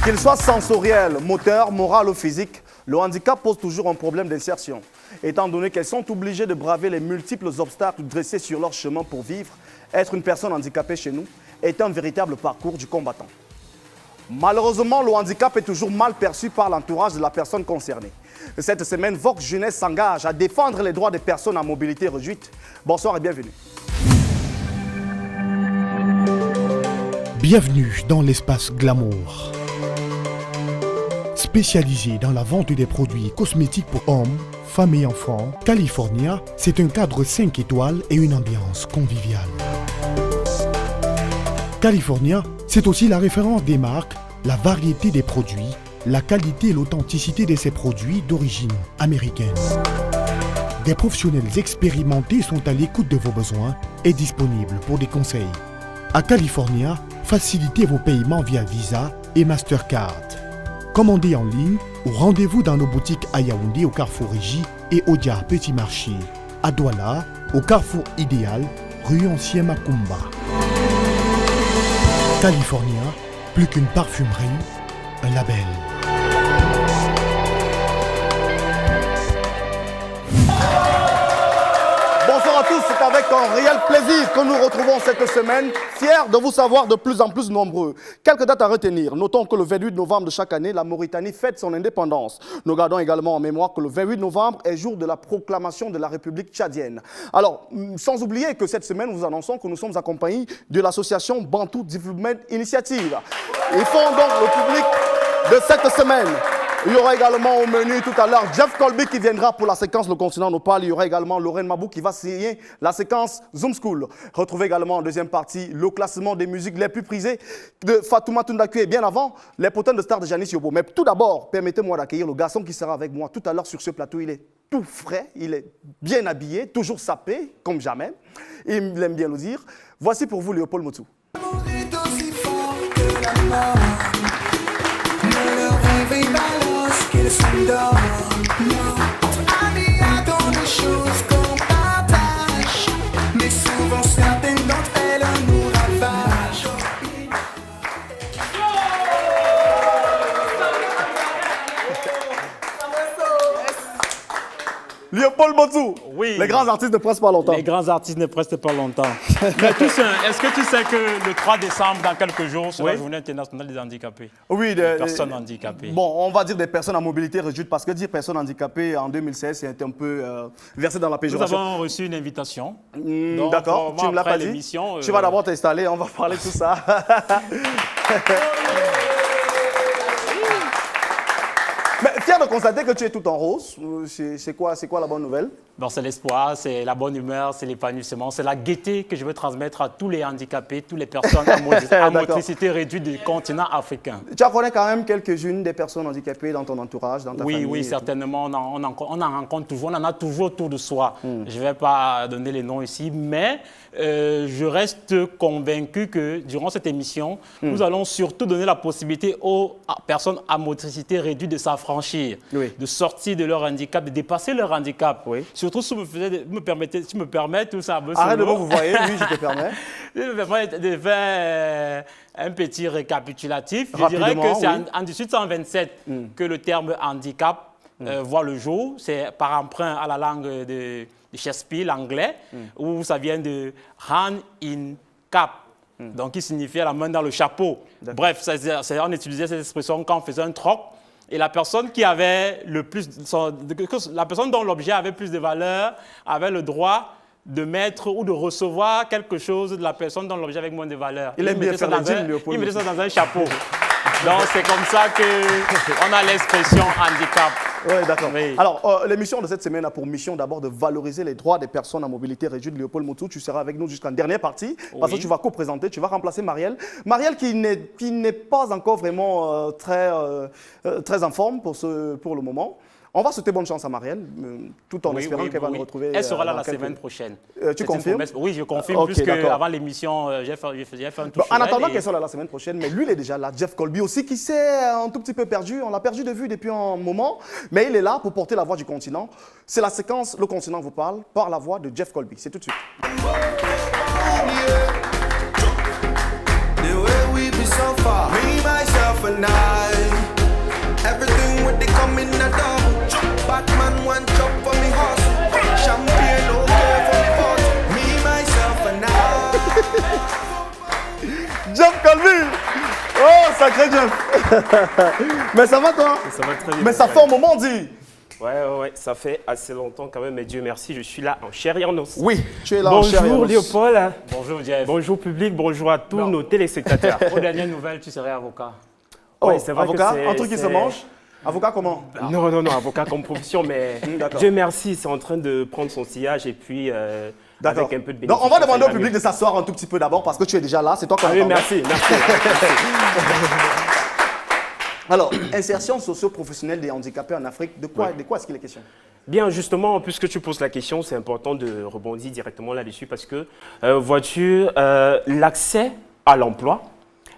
Qu'il soit sensoriel, moteur, moral ou physique, le handicap pose toujours un problème d'insertion. Étant donné qu'elles sont obligées de braver les multiples obstacles dressés sur leur chemin pour vivre, être une personne handicapée chez nous est un véritable parcours du combattant. Malheureusement, le handicap est toujours mal perçu par l'entourage de la personne concernée. Cette semaine, Vox Jeunesse s'engage à défendre les droits des personnes à mobilité réduite. Bonsoir et bienvenue. Bienvenue dans l'espace Glamour. Spécialisé dans la vente des produits cosmétiques pour hommes, femmes et enfants, California, c'est un cadre 5 étoiles et une ambiance conviviale. California, c'est aussi la référence des marques, la variété des produits, la qualité et l'authenticité de ces produits d'origine américaine. Des professionnels expérimentés sont à l'écoute de vos besoins et disponibles pour des conseils. À California, facilitez vos paiements via Visa et Mastercard. Commandez en ligne ou rendez-vous dans nos boutiques à Yaoundé au Carrefour Régie et Odia Petit Marché. À Douala, au Carrefour Idéal, rue Ancien Macumba. California, plus qu'une parfumerie, un label. Bonsoir à tous, c'est avec un réel plaisir que nous retrouvons cette semaine, fiers de vous savoir de plus en plus nombreux. Quelques dates à retenir. Notons que le 28 novembre de chaque année, la Mauritanie fête son indépendance. Nous gardons également en mémoire que le 28 novembre est jour de la proclamation de la République tchadienne. Alors, sans oublier que cette semaine, nous vous annonçons que nous sommes accompagnés de l'association Bantu Development Initiative. Ils font donc le public de cette semaine. Il y aura également au menu tout à l'heure Jeff Colby qui viendra pour la séquence Le Continent nous parle. Il y aura également Lorraine Mabou qui va signer la séquence Zoom School. Retrouvez également en deuxième partie le classement des musiques les plus prisées de Fatouma Tundaku et bien avant les potins de stars de Janis Yobo. Mais tout d'abord, permettez-moi d'accueillir le garçon qui sera avec moi tout à l'heure sur ce plateau. Il est tout frais, il est bien habillé, toujours sapé comme jamais. Il aime bien le dire. Voici pour vous Léopold Motsou. Amis, adorent les choses qu'on partage, mais souvent certaines d'entre elles nous ravagent. Léopold Motsou, Oui. les grands artistes ne pressent pas longtemps. Les grands artistes ne prestent pas longtemps. Mais est-ce que tu sais que le 3 décembre, dans quelques jours, c'est la journée internationale des handicapés? Oui, des personnes handicapées. Bon, on va dire des personnes à mobilité réduite parce que dire personnes handicapées en 2016, c'est un peu versé dans la Nous péjoration. avons reçu une invitation. D'accord, tu ne me l'as pas dit. Tu vas d'abord t'installer, on va parler de tout ça. Mais fier de constater que tu es tout en rose. C'est quoi la bonne nouvelle? Bon, c'est l'espoir, c'est la bonne humeur, c'est l'épanouissement, c'est la gaieté que je veux transmettre à tous les handicapés, toutes les personnes à motricité réduite du continent africain. Tu en connais quand même quelques-unes des personnes handicapées dans ton entourage, dans ta famille? Oui, certainement. On en rencontre toujours, on en a toujours autour de soi. Je ne vais pas donner les noms ici, mais je reste convaincu que durant cette émission, nous allons surtout donner la possibilité aux personnes à motricité réduite de s'affranchir, de sortir de leur handicap, de dépasser leur handicap. Surtout si tu me permets tout ça. Arrête de vous voyez, oui, je te permets. Je me permets de faire un petit récapitulatif. Je Rapidement, dirais que c'est en 1827 que le terme handicap voit le jour. C'est par emprunt à la langue de Shakespeare, l'anglais, où ça vient de hand in cap. Donc, qui signifiait la main dans le chapeau. Bref, on utilisait cette expression quand on faisait un troc. Et la personne qui avait la personne dont l'objet avait plus de valeur avait le droit de mettre ou de recevoir quelque chose de la personne dont l'objet avait moins de valeur. Il aime bien faire les jeans, Léopold. Il mettait ça dans un chapeau. Donc c'est comme ça qu'on a l'expression handicap. Oui, d'accord. Oui. Alors, l'émission de cette semaine a pour mission d'abord de valoriser les droits des personnes à mobilité réduite. Léopold Motsou, tu seras avec nous jusqu'en dernière partie parce que tu vas co-présenter, tu vas remplacer Marielle. Marielle qui n'est pas encore vraiment très en forme pour le moment. On va souhaiter bonne chance à Marielle, tout en espérant qu'elle va nous retrouver. Elle sera là la semaine prochaine. Tu confirmes? Oui, je confirme, Okay, puisque avant l'émission, j'ai fait un tour. En attendant qu'elle soit là la semaine prochaine, mais lui, il est déjà là. Jeff Colby aussi, qui s'est un tout petit peu perdu. On l'a perdu de vue depuis un moment, mais il est là pour porter la voix du continent. C'est la séquence Le Continent vous parle par la voix de Jeff Colby. C'est tout de suite. The way we be so far, me, myself and I. Everything with the coming a double. Batman one chop for me horse. Champagne okay for me pot. Me, myself and I. Jeff Colby. Oh, sacré Jeff. Mais ça va toi? Ça va très bien. Mais ça fait un moment, dit. Ouais, ça fait assez longtemps quand même, mais Dieu merci, je suis là en chair et en os. Oui, tu es là en chair et en Bonjour os. Léopold. Bonjour Jeff. Bonjour public, bonjour à tous nos téléspectateurs. Aux dernières nouvelles, tu serais avocat. Oh, Ouais, c'est vrai que avocat, c'est- un truc qui se c'est- mange. Avocat comment? Non, avocat comme profession, mais D'accord. Dieu merci, c'est en train de prendre son sillage et puis D'accord. avec un peu de bénéfice. Donc on va demander ça au ira public mieux. de s'asseoir un tout petit peu d'abord parce que tu es déjà là, c'est toi qu'on Ah oui, attendait. merci. Alors, insertion socio-professionnelle des handicapés en Afrique, de quoi est-ce qu'il est question? Bien, justement, puisque tu poses la question, c'est important de rebondir directement là-dessus parce que, vois-tu, l'accès à l'emploi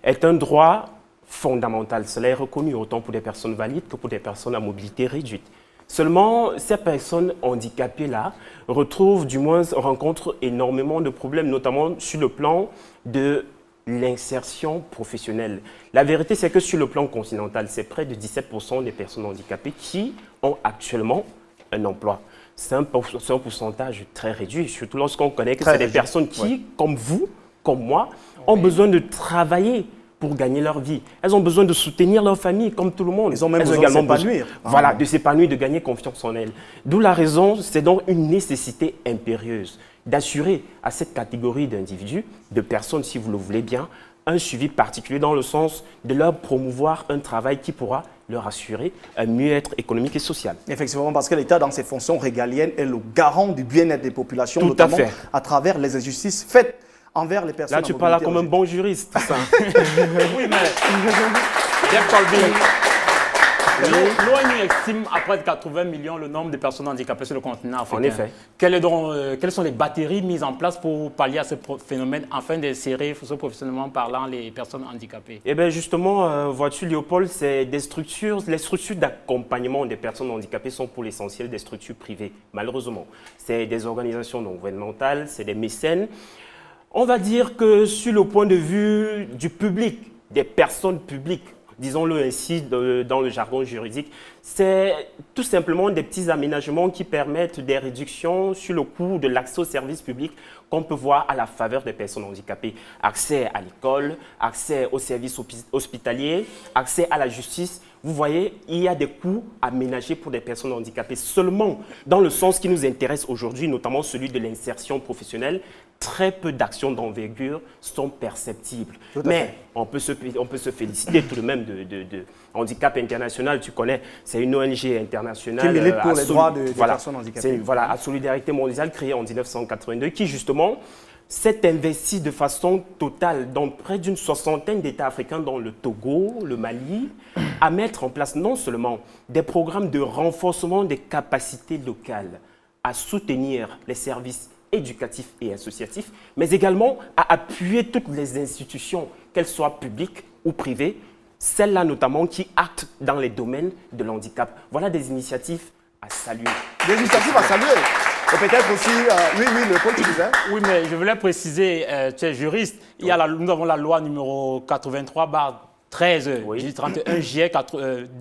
est un droit fondamental. Cela est reconnu autant pour des personnes valides que pour des personnes à mobilité réduite. Seulement, ces personnes handicapées-là rencontrent énormément de problèmes, notamment sur le plan de l'insertion professionnelle. La vérité, c'est que sur le plan continental, c'est près de 17% des personnes handicapées qui ont actuellement un emploi. C'est un pourcentage très réduit, surtout lorsqu'on connaît que Très c'est des réduit, personnes qui, comme vous, comme moi, ont besoin de travailler pour gagner leur vie. Elles ont besoin de soutenir leur famille, comme tout le monde. Ils ont même Elles besoin de s'épanouir. Voilà, de s'épanouir, de gagner confiance en elles. D'où la raison, c'est donc une nécessité impérieuse d'assurer à cette catégorie d'individus, de personnes, si vous le voulez bien, un suivi particulier dans le sens de leur promouvoir un travail qui pourra leur assurer un mieux-être économique et social. Effectivement, parce que l'État, dans ses fonctions régaliennes, est le garant du bien-être des populations, Tout à notamment fait. à travers les injustices faites envers les personnes Là, tu à parles là mobilité comme un réduite. bon juriste, tout ça. Oui, mais Jeff Colby, l'ONU estime à près de 80 millions le nombre de personnes handicapées sur le continent africain. En effet. Quelles sont les batteries mises en place pour pallier à ce phénomène afin d'insérer socio-professionnellement parlant les personnes handicapées? Eh bien, justement, vois-tu, Léopold, c'est des structures, les structures d'accompagnement des personnes handicapées sont pour l'essentiel des structures privées, malheureusement. C'est des organisations non gouvernementales, c'est des mécènes. On va dire que sur le point de vue du public, des personnes publiques, disons-le ainsi dans le jargon juridique, c'est tout simplement des petits aménagements qui permettent des réductions sur le coût de l'accès aux services publics qu'on peut voir à la faveur des personnes handicapées. Accès à l'école, accès aux services hospitaliers, accès à la justice. Vous voyez, il y a des coûts aménagés pour des personnes handicapées. Seulement, dans le sens qui nous intéresse aujourd'hui, notamment celui de l'insertion professionnelle, très peu d'actions d'envergure sont perceptibles. Mais on peut se féliciter tout de même de Handicap International, tu connais, c'est une ONG internationale. Qui milite pour les droits des voilà, personnes handicapées. c'est, voilà, à Solidarité mondiale, créée en 1982, qui justement s'est investi de façon totale dans près d'une soixantaine d'États africains, dont le Togo, le Mali, à mettre en place non seulement des programmes de renforcement des capacités locales, à soutenir les services éducatifs et associatifs, mais également à appuyer toutes les institutions, qu'elles soient publiques ou privées, celles-là notamment qui actent dans les domaines de l'handicap. Voilà des initiatives à saluer. Des initiatives à saluer. Et peut-être aussi, oui, le point que tu disais. Oui, mais je voulais préciser, tu es juriste, nous avons la loi numéro 83/13 Oui. du 31 juillet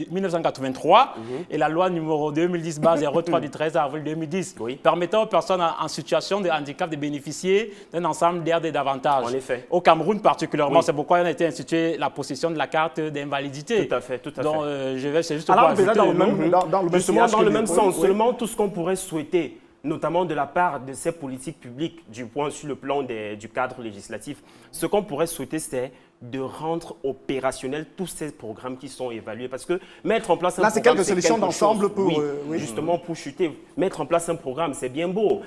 1983 et la loi numéro 2010/03 du 13 avril 2010 Oui. permettant aux personnes en situation de handicap de bénéficier d'un ensemble d'aires et d'avantages. En effet. Au Cameroun particulièrement, Oui. c'est pourquoi on a été institué la possession de la carte d'invalidité. Tout à fait, tout à Donc, fait. c'est juste Alors, pour peut-être ajouter dans le le même, nom. dans le même Justement, sillage dans que le même Léopold, sens, oui. seulement tout ce qu'on pourrait souhaiter, notamment de la part de ces politiques publiques, du point sur le plan du cadre législatif, ce qu'on pourrait souhaiter, c'est de rendre opérationnels tous ces programmes qui sont évalués. Parce que mettre en place un Là, c'est programme, quelques solutions quelque d'ensemble chose. pour, Oui, oui. justement, pour chuter. Mettre en place un programme, c'est bien beau.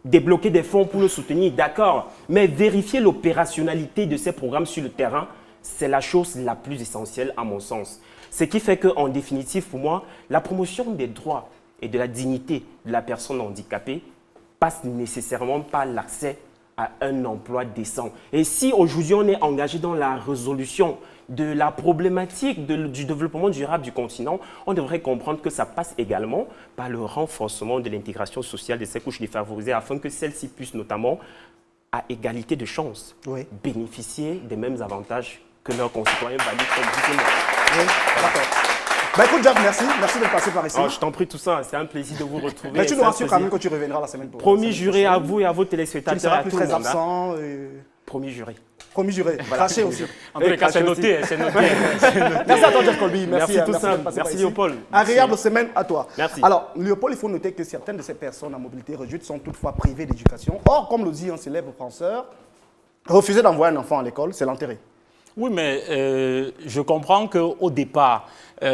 Débloquer des fonds pour le soutenir, d'accord. Mais vérifier l'opérationnalité de ces programmes sur le terrain, c'est la chose la plus essentielle à mon sens. Ce qui fait qu'en définitive, pour moi, la promotion des droits et de la dignité de la personne handicapée passe nécessairement par l'accès à un emploi décent. Et si aujourd'hui on est engagé dans la résolution de la problématique du développement durable du continent, on devrait comprendre que ça passe également par le renforcement de l'intégration sociale de ces couches défavorisées afin que celles-ci puissent notamment, à égalité de chances, Oui. bénéficier des mêmes avantages que leurs concitoyens valides comme vous et moi. Oui, d'accord. Bah écoute, Jack, merci d'être passé par ici. Oh, je t'en prie, tout ça, c'est un plaisir de vous retrouver. Mais tu nous C'est un rassures quand plaisir. même que tu reviendras la semaine prochaine. Promis juré à vous et à vos Tu ne téléspectateurs. seras à plus tout le très monde, hein. absent. Promis juré. Promis juré. Craché aussi. En tous les cas, c'est noté, c'est noté. Merci à toi, Jack Colby. Merci d'être Toussaint. passé par Merci ici. Léopold. Agréable semaine à toi. Merci. Alors, Léopold, il faut noter que certaines de ces personnes à mobilité réduite sont toutefois privées d'éducation. Or, comme le dit un célèbre penseur, refuser d'envoyer un enfant à l'école, c'est l'enterrer. Oui, mais je comprends qu'au départ,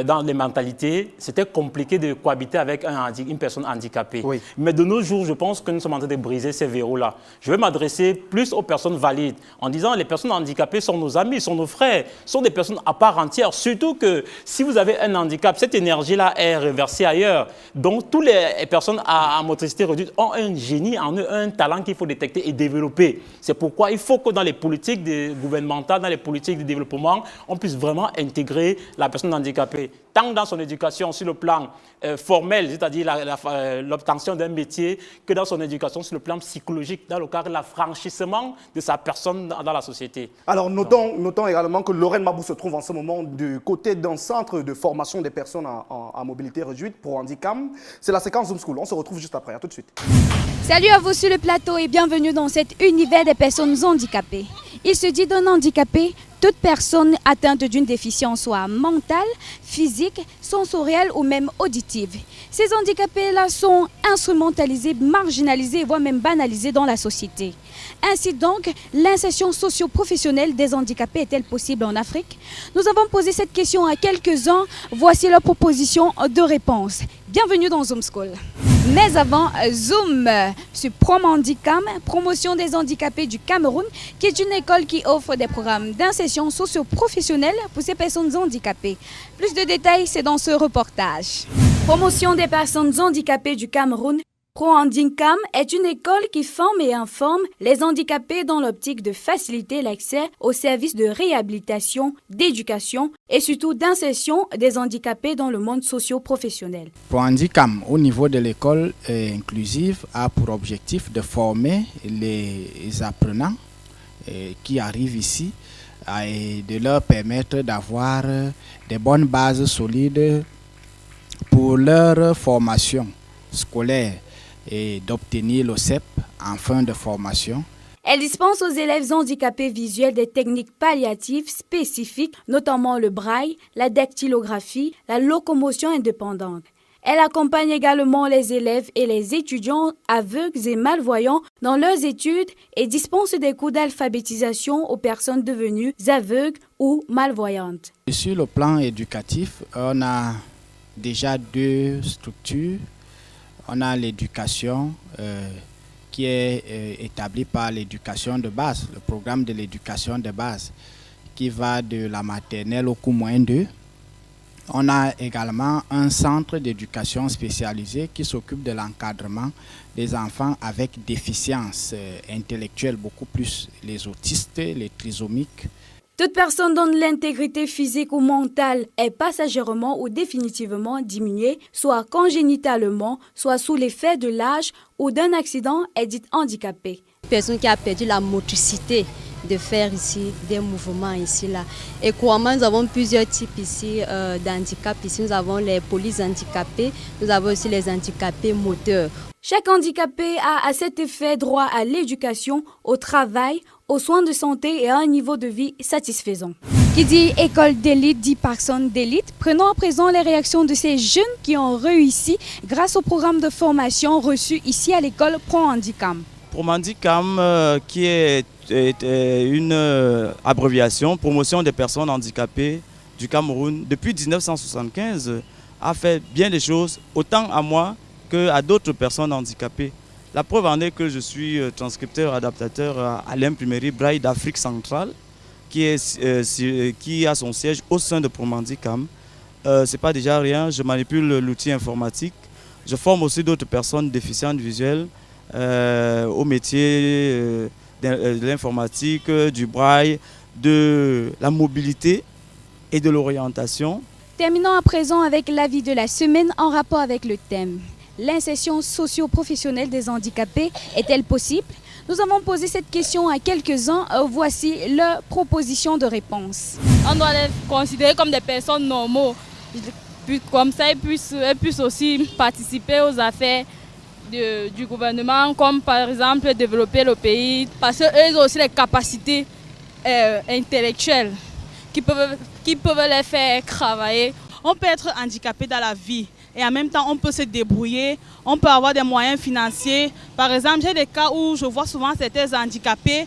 dans les mentalités, c'était compliqué de cohabiter avec une personne handicapée. Oui. Mais de nos jours, je pense que nous sommes en train de briser ces verrous-là. Je vais m'adresser plus aux personnes valides en disant que les personnes handicapées sont nos amis, sont nos frères, sont des personnes à part entière. Surtout que si vous avez un handicap, cette énergie-là est reversée ailleurs. Donc, toutes les personnes à motricité réduite ont un génie en eux, un talent qu'il faut détecter et développer. C'est pourquoi il faut que dans les politiques gouvernementales, dans les politiques de développement, on puisse vraiment intégrer la personne handicapée, tant dans son éducation sur le plan formel, c'est-à-dire l'obtention d'un métier, que dans son éducation sur le plan psychologique, dans le cadre de l'affranchissement de sa personne dans la société. Alors, notons également que Lorraine Mabou se trouve en ce moment du côté d'un centre de formation des personnes à mobilité réduite pour handicap. C'est la séquence Zoom School. On se retrouve juste après. À tout de suite. Salut à vous sur le plateau et bienvenue dans cet univers des personnes handicapées. Il se dit d'un handicapé, toute personne atteinte d'une déficience soit mentale, physique, sensorielle ou même auditive. Ces handicapés-là sont instrumentalisés, marginalisés, voire même banalisés dans la société. Ainsi donc, l'insertion socio-professionnelle des handicapés est-elle possible en Afrique? Nous avons posé cette question à quelques-uns. Voici leur proposition de réponse. Bienvenue dans Zoom School. Mais avant, Zoom sur Promandicam, promotion des handicapés du Cameroun, qui est une école qui offre des programmes d'insertion socio-professionnelle pour ces personnes handicapées. Plus de détails, c'est dans ce reportage. Promotion des personnes handicapées du Cameroun. Promandicam est une école qui forme et informe les handicapés dans l'optique de faciliter l'accès aux services de réhabilitation, d'éducation et surtout d'insertion des handicapés dans le monde socio-professionnel. Promandicam, au niveau de l'école inclusive, a pour objectif de former les apprenants qui arrivent ici et de leur permettre d'avoir des bonnes bases solides pour leur formation scolaire et d'obtenir le CEP en fin de formation. Elle dispense aux élèves handicapés visuels des techniques palliatives spécifiques, notamment le braille, la dactylographie, la locomotion indépendante. Elle accompagne également les élèves et les étudiants aveugles et malvoyants dans leurs études et dispense des cours d'alphabétisation aux personnes devenues aveugles ou malvoyantes. Sur le plan éducatif, on a déjà deux structures. On a l'éducation qui est établie par l'éducation de base, le programme de l'éducation de base qui va de la maternelle au cours moins 2. On a également un centre d'éducation spécialisé qui s'occupe de l'encadrement des enfants avec déficience intellectuelle, beaucoup plus les autistes, les trisomiques. Toute personne dont l'intégrité physique ou mentale est passagèrement ou définitivement diminuée, soit congénitalement, soit sous l'effet de l'âge ou d'un accident, est dite handicapée. Personne qui a perdu la motricité de faire ici des mouvements ici là. Et couramment, nous avons plusieurs types ici d'handicap. Ici, nous avons les polyhandicapés, nous avons aussi les handicapés moteurs. Chaque handicapé a à cet effet droit à l'éducation, au travail, aux soins de santé et à un niveau de vie satisfaisant. Qui dit école d'élite dit personne d'élite. Prenons à présent les réactions de ces jeunes qui ont réussi grâce au programme de formation reçu ici à l'école Promandicam. Promandicam, qui est une abréviation, promotion des personnes handicapées du Cameroun, depuis 1975, a fait bien des choses, autant à moi qu'à d'autres personnes handicapées. La preuve en est que je suis transcripteur adaptateur à l'imprimerie Braille d'Afrique centrale, qui a son siège au sein de Promandicam. C'est pas déjà rien, je manipule l'outil informatique. Je forme aussi d'autres personnes déficientes visuelles au métier de l'informatique, du braille, de la mobilité et de l'orientation. Terminons à présent avec l'avis de la semaine en rapport avec le thème. L'insertion socio-professionnelle des handicapés est-elle possible? Nous avons posé cette question à quelques-uns. Voici leur proposition de réponse. On doit les considérer comme des personnes normaux. Comme ça, ils puissent aussi participer aux affaires du gouvernement, comme par exemple développer le pays, parce qu'eux ont aussi les capacités intellectuelles qui peuvent les faire travailler. On peut être handicapé dans la vie et en même temps on peut se débrouiller, on peut avoir des moyens financiers. Par exemple, j'ai des cas où je vois souvent certains handicapés,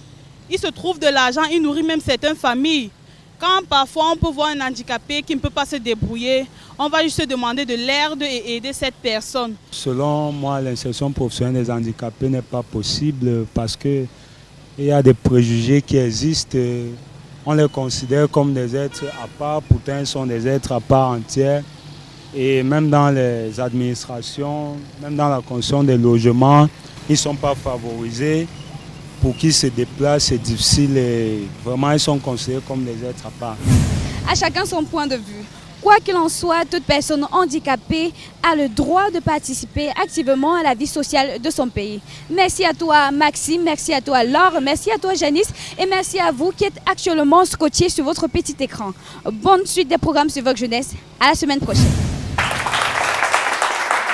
ils se trouvent de l'argent, ils nourrissent même certaines familles. Quand parfois on peut voir un handicapé qui ne peut pas se débrouiller, on va juste se demander de l'aide et aider cette personne. Selon moi, l'insertion professionnelle des handicapés n'est pas possible parce qu'il y a des préjugés qui existent. On les considère comme des êtres à part, pourtant ils sont des êtres à part entière. Et même dans les administrations, même dans la construction des logements, ils ne sont pas favorisés. Pour qui se déplacent, c'est difficile et vraiment ils sont considérés comme des êtres à part. À chacun son point de vue. Quoi qu'il en soit, toute personne handicapée a le droit de participer activement à la vie sociale de son pays. Merci à toi Maxime, merci à toi Laure, merci à toi Janice et merci à vous qui êtes actuellement scotchés sur votre petit écran. Bonne suite des programmes sur Vogue Jeunesse. À la semaine prochaine.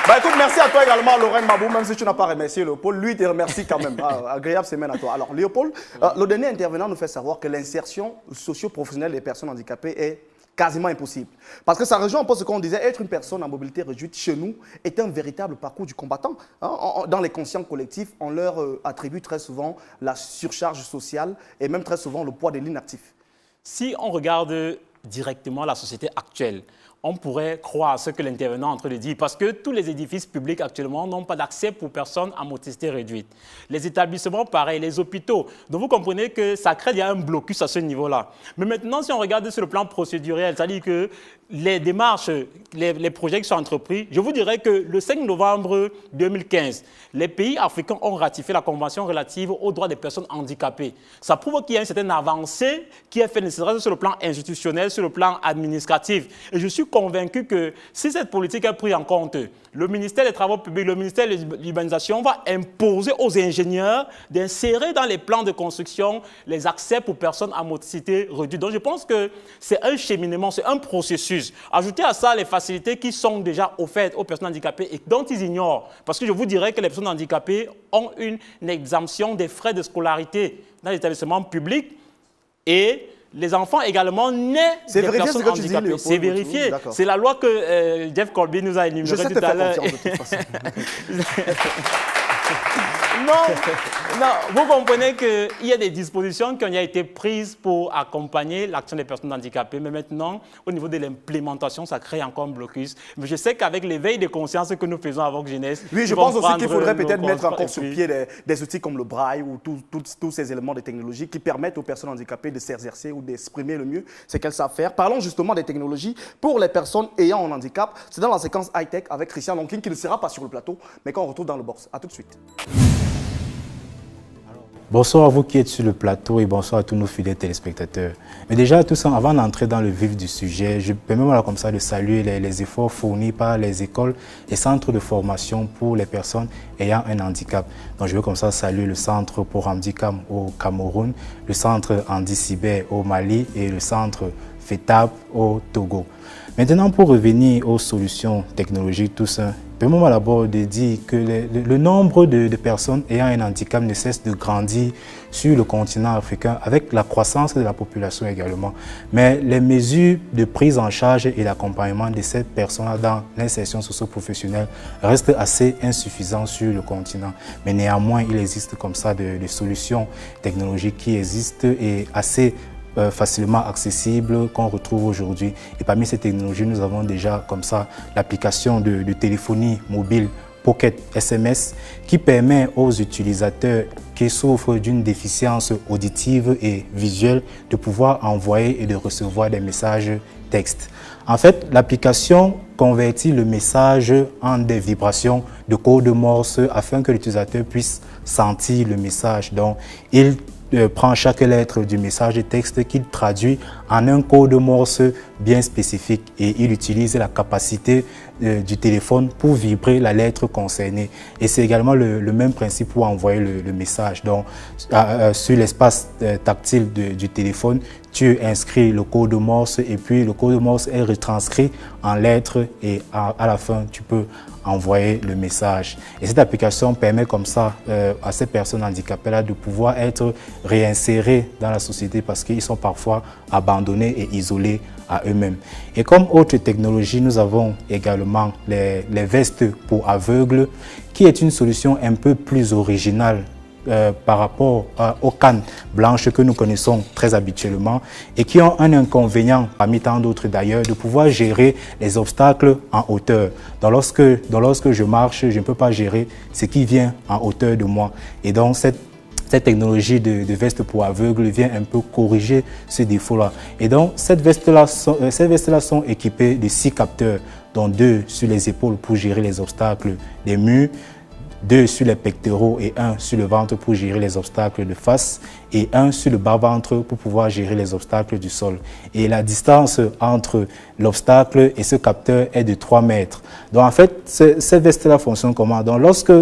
Bah écoute, merci à toi également, Lorraine Mabou, même si tu n'as pas remercié Léopold, lui te remercie quand même. Agréable semaine à toi. Alors Léopold, le dernier intervenant nous fait savoir que l'insertion socio-professionnelle des personnes handicapées est quasiment impossible. Parce que ça rejoint un peu ce qu'on disait, être une personne en mobilité réduite chez nous est un véritable parcours du combattant. Dans les conscients collectifs, on leur attribue très souvent la surcharge sociale et même très souvent le poids de l'inactif. Si on regarde directement la société actuelle, on pourrait croire ce que l'intervenant est en train de dire, parce que tous les édifices publics actuellement n'ont pas d'accès pour personnes à motricité réduite. Les établissements, pareil, les hôpitaux. Donc vous comprenez que ça crée déjà un blocus à ce niveau-là. Mais maintenant, si on regarde sur le plan procéduriel, c'est-à-dire que les démarches, les projets qui sont entrepris, je vous dirais que le 5 novembre 2015, les pays africains ont ratifié la Convention relative aux droits des personnes handicapées. Ça prouve qu'il y a une certaine avancée qui est faite nécessairement sur le plan institutionnel, sur le plan administratif. Et je suis convaincu que si cette politique est prise en compte, le ministère des Travaux publics, le ministère de l'Urbanisation va imposer aux ingénieurs d'insérer dans les plans de construction les accès pour personnes à motricité réduite. Donc je pense que c'est un cheminement, c'est un processus. Ajoutez à ça les facilités qui sont déjà offertes aux personnes handicapées et dont ils ignorent. Parce que je vous dirais que les personnes handicapées ont une exemption des frais de scolarité dans les établissements publics et les enfants également nés des personnes handicapées. C'est vérifié. C'est la loi que Jeff Colby nous a énumérée tout à l'heure. Non, vous comprenez qu'il y a des dispositions qui ont été prises pour accompagner l'action des personnes handicapées, mais maintenant, au niveau de l'implémentation, ça crée encore un blocus. Mais je sais qu'avec l'éveil de conscience que nous faisons à Vogue Jeunesse... Oui, je pense aussi qu'il faudrait peut-être mettre encore sur pied des outils comme le braille ou tous ces éléments de technologie qui permettent aux personnes handicapées de s'exercer ou d'exprimer le mieux ce qu'elles savent faire. Parlons justement des technologies pour les personnes ayant un handicap. C'est dans la séquence high-tech avec Christian Lonkin qui ne sera pas sur le plateau, mais qu'on retrouve dans le box. A tout de suite. Bonsoir à vous qui êtes sur le plateau et bonsoir à tous nos fidèles téléspectateurs. Mais déjà, tout ça, avant d'entrer dans le vif du sujet, je permets moi comme ça de saluer les efforts fournis par les écoles et centres de formation pour les personnes ayant un handicap. Donc je veux comme ça saluer le centre pour handicap au Cameroun, le centre Handicibé au Mali et le centre FETAP au Togo. Maintenant, pour revenir aux solutions technologiques, tout ça, permettez-moi d'abord de dire que le nombre de personnes ayant un handicap ne cesse de grandir sur le continent africain avec la croissance de la population également. Mais les mesures de prise en charge et d'accompagnement de ces personnes dans l'insertion socio-professionnelle restent assez insuffisantes sur le continent. Mais néanmoins, il existe comme ça des solutions technologiques qui existent et assez facilement accessible qu'on retrouve aujourd'hui. Et parmi ces technologies, nous avons déjà comme ça l'application de téléphonie mobile Pocket SMS qui permet aux utilisateurs qui souffrent d'une déficience auditive et visuelle de pouvoir envoyer et de recevoir des messages texte. En fait, l'application convertit le message en des vibrations de code Morse afin que l'utilisateur puisse sentir le message. Donc, il prend chaque lettre du message de texte qu'il traduit en un code Morse bien spécifique et il utilise la capacité du téléphone pour vibrer la lettre concernée. Et c'est également le même principe pour envoyer le message. Donc, sur l'espace tactile du téléphone, tu inscris le code Morse et puis le code Morse est retranscrit en lettres et à la fin, tu peux envoyer le message. Et cette application permet comme ça à ces personnes handicapées-là de pouvoir être réinsérées dans la société parce qu'ils sont parfois abandonnés et isolés à eux-mêmes. Et comme autre technologie, nous avons également les vestes pour aveugles, qui est une solution un peu plus originale par rapport aux cannes blanches que nous connaissons très habituellement et qui ont un inconvénient, parmi tant d'autres d'ailleurs, de pouvoir gérer les obstacles en hauteur. Donc lorsque je marche, je ne peux pas gérer ce qui vient en hauteur de moi. Et donc cette technologie de veste pour aveugles vient un peu corriger ce défaut-là. Et donc ces vestes-là sont équipées de 6 capteurs, dont 2 sur les épaules pour gérer les obstacles des murs, 2 sur les pectoraux et 1 sur le ventre pour gérer les obstacles de face et 1 sur le bas-ventre pour pouvoir gérer les obstacles du sol. Et la distance entre l'obstacle et ce capteur est de 3 mètres. Donc en fait, cette veste-là fonctionne comment? Donc lorsque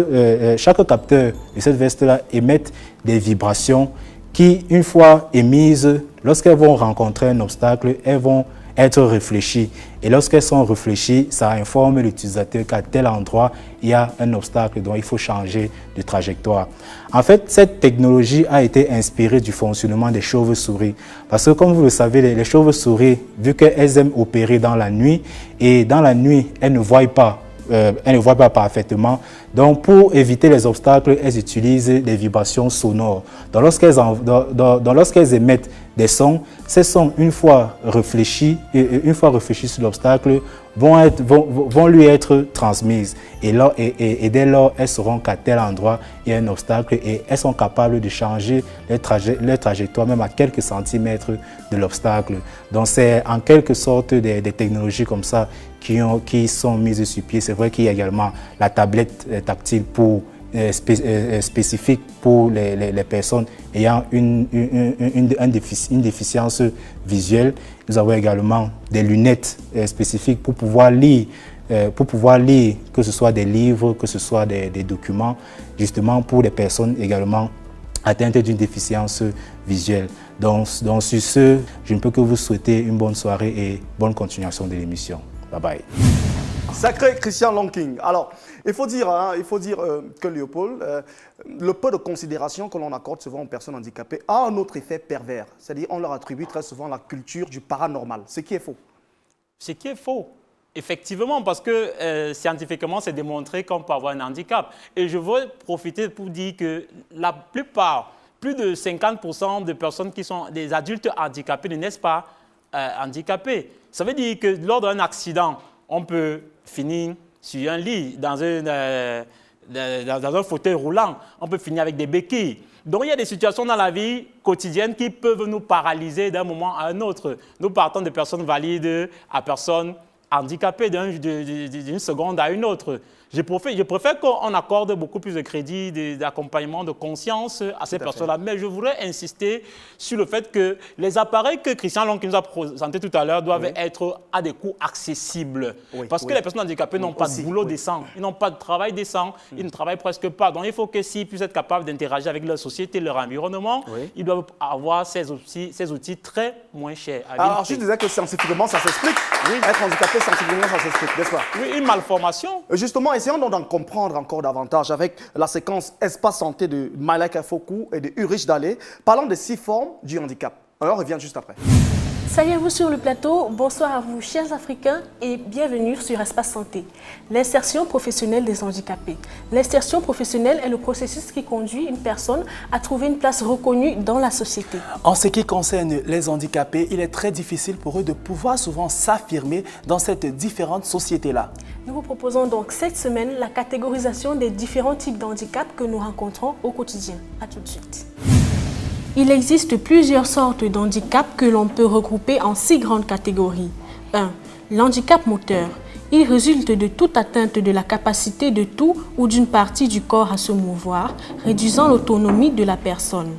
chaque capteur de cette veste-là émet des vibrations qui, une fois émises, lorsqu'elles vont rencontrer un obstacle, elles vont être réfléchies. Et lorsqu'elles sont réfléchies, ça informe l'utilisateur qu'à tel endroit, il y a un obstacle, donc il faut changer de trajectoire. En fait, cette technologie a été inspirée du fonctionnement des chauves-souris. Parce que comme vous le savez, les chauves-souris, vu qu'elles aiment opérer dans la nuit, et dans la nuit, elles ne voient pas parfaitement. Donc, pour éviter les obstacles, elles utilisent des vibrations sonores. Donc, lorsqu'elles émettent des sons, ces sons, une fois réfléchis sur l'obstacle, vont lui être transmises. Et dès lors, elles sauront qu'à tel endroit, il y a un obstacle et elles sont capables de changer leur trajectoire, même à quelques centimètres de l'obstacle. Donc, c'est en quelque sorte des technologies comme ça qui sont mises sur pied. C'est vrai qu'il y a également la tablette tactile spécifique pour les personnes ayant une déficience visuelle. Nous avons également des lunettes spécifiques pour pouvoir lire, que ce soit des livres, que ce soit des documents, justement pour les personnes également atteintes d'une déficience visuelle. Donc sur ce, je ne peux que vous souhaiter une bonne soirée et bonne continuation de l'émission. Bye bye. Sacré Christian Lonking. Alors, il faut dire que Léopold, le peu de considération que l'on accorde souvent aux personnes handicapées a un autre effet pervers. C'est-à-dire qu'on leur attribue très souvent la culture du paranormal, ce qui est faux. Ce qui est faux. Effectivement, parce que scientifiquement, c'est démontré qu'on peut avoir un handicap. Et je veux profiter pour dire que la plupart, plus de 50% de personnes qui sont des adultes handicapés ne naissent pas handicapés. Ça veut dire que lors d'un accident, on peut finir sur un lit, dans un fauteuil roulant, on peut finir avec des béquilles. Donc il y a des situations dans la vie quotidienne qui peuvent nous paralyser d'un moment à un autre. Nous partons de personnes valides à personnes handicapées d'une seconde à une autre. Je préfère qu'on accorde beaucoup plus de crédit, d'accompagnement, de conscience à ces personnes-là. Mais je voudrais insister sur le fait que les appareils que Christian Lonking nous a présentés tout à l'heure doivent être à des coûts accessibles. Parce que les personnes handicapées n'ont pas de boulot décent, ils n'ont pas de travail décent, ils ne travaillent presque pas. Donc il faut que s'ils puissent être capables d'interagir avec leur société, leur environnement, ils doivent avoir ces outils très moins chers. Alors je disais que scientifiquement ça s'explique. Être handicapé scientifiquement ça s'explique, n'est-ce pas? Oui, une malformation. Justement, essayons donc d'en comprendre encore davantage avec la séquence Espace Santé de Malaika Fokou et de Ulrich Dalle, parlant des 6 formes du handicap. Alors, on revient juste après. Salut à vous sur le plateau, bonsoir à vous chers Africains et bienvenue sur Espace Santé. L'insertion professionnelle des handicapés. L'insertion professionnelle est le processus qui conduit une personne à trouver une place reconnue dans la société. En ce qui concerne les handicapés, il est très difficile pour eux de pouvoir souvent s'affirmer dans cette différente société-là. Nous vous proposons donc cette semaine la catégorisation des différents types de handicap que nous rencontrons au quotidien. A tout de suite. Il existe plusieurs sortes d'handicap que l'on peut regrouper en 6 grandes catégories. 1. L'handicap moteur. Il résulte de toute atteinte de la capacité de tout ou d'une partie du corps à se mouvoir, réduisant l'autonomie de la personne.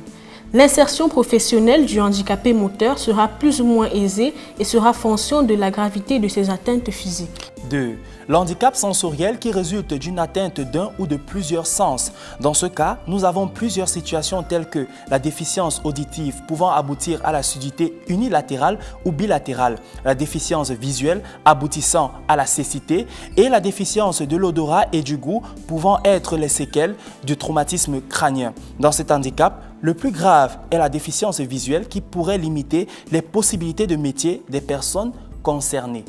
L'insertion professionnelle du handicapé moteur sera plus ou moins aisée et sera fonction de la gravité de ses atteintes physiques. 2. Le handicap sensoriel qui résulte d'une atteinte d'un ou de plusieurs sens. Dans ce cas, nous avons plusieurs situations telles que la déficience auditive pouvant aboutir à la surdité unilatérale ou bilatérale, la déficience visuelle aboutissant à la cécité et la déficience de l'odorat et du goût pouvant être les séquelles du traumatisme crânien. Dans cet handicap, le plus grave est la déficience visuelle qui pourrait limiter les possibilités de métier des personnes concernées.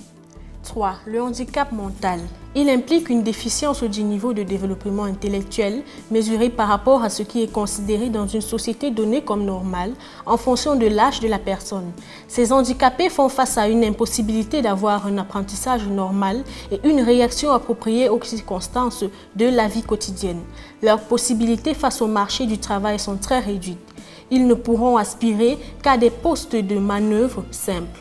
3. Le handicap mental. Il implique une déficience du niveau de développement intellectuel mesuré par rapport à ce qui est considéré dans une société donnée comme normal en fonction de l'âge de la personne. Ces handicapés font face à une impossibilité d'avoir un apprentissage normal et une réaction appropriée aux circonstances de la vie quotidienne. Leurs possibilités face au marché du travail sont très réduites. Ils ne pourront aspirer qu'à des postes de manœuvre simples.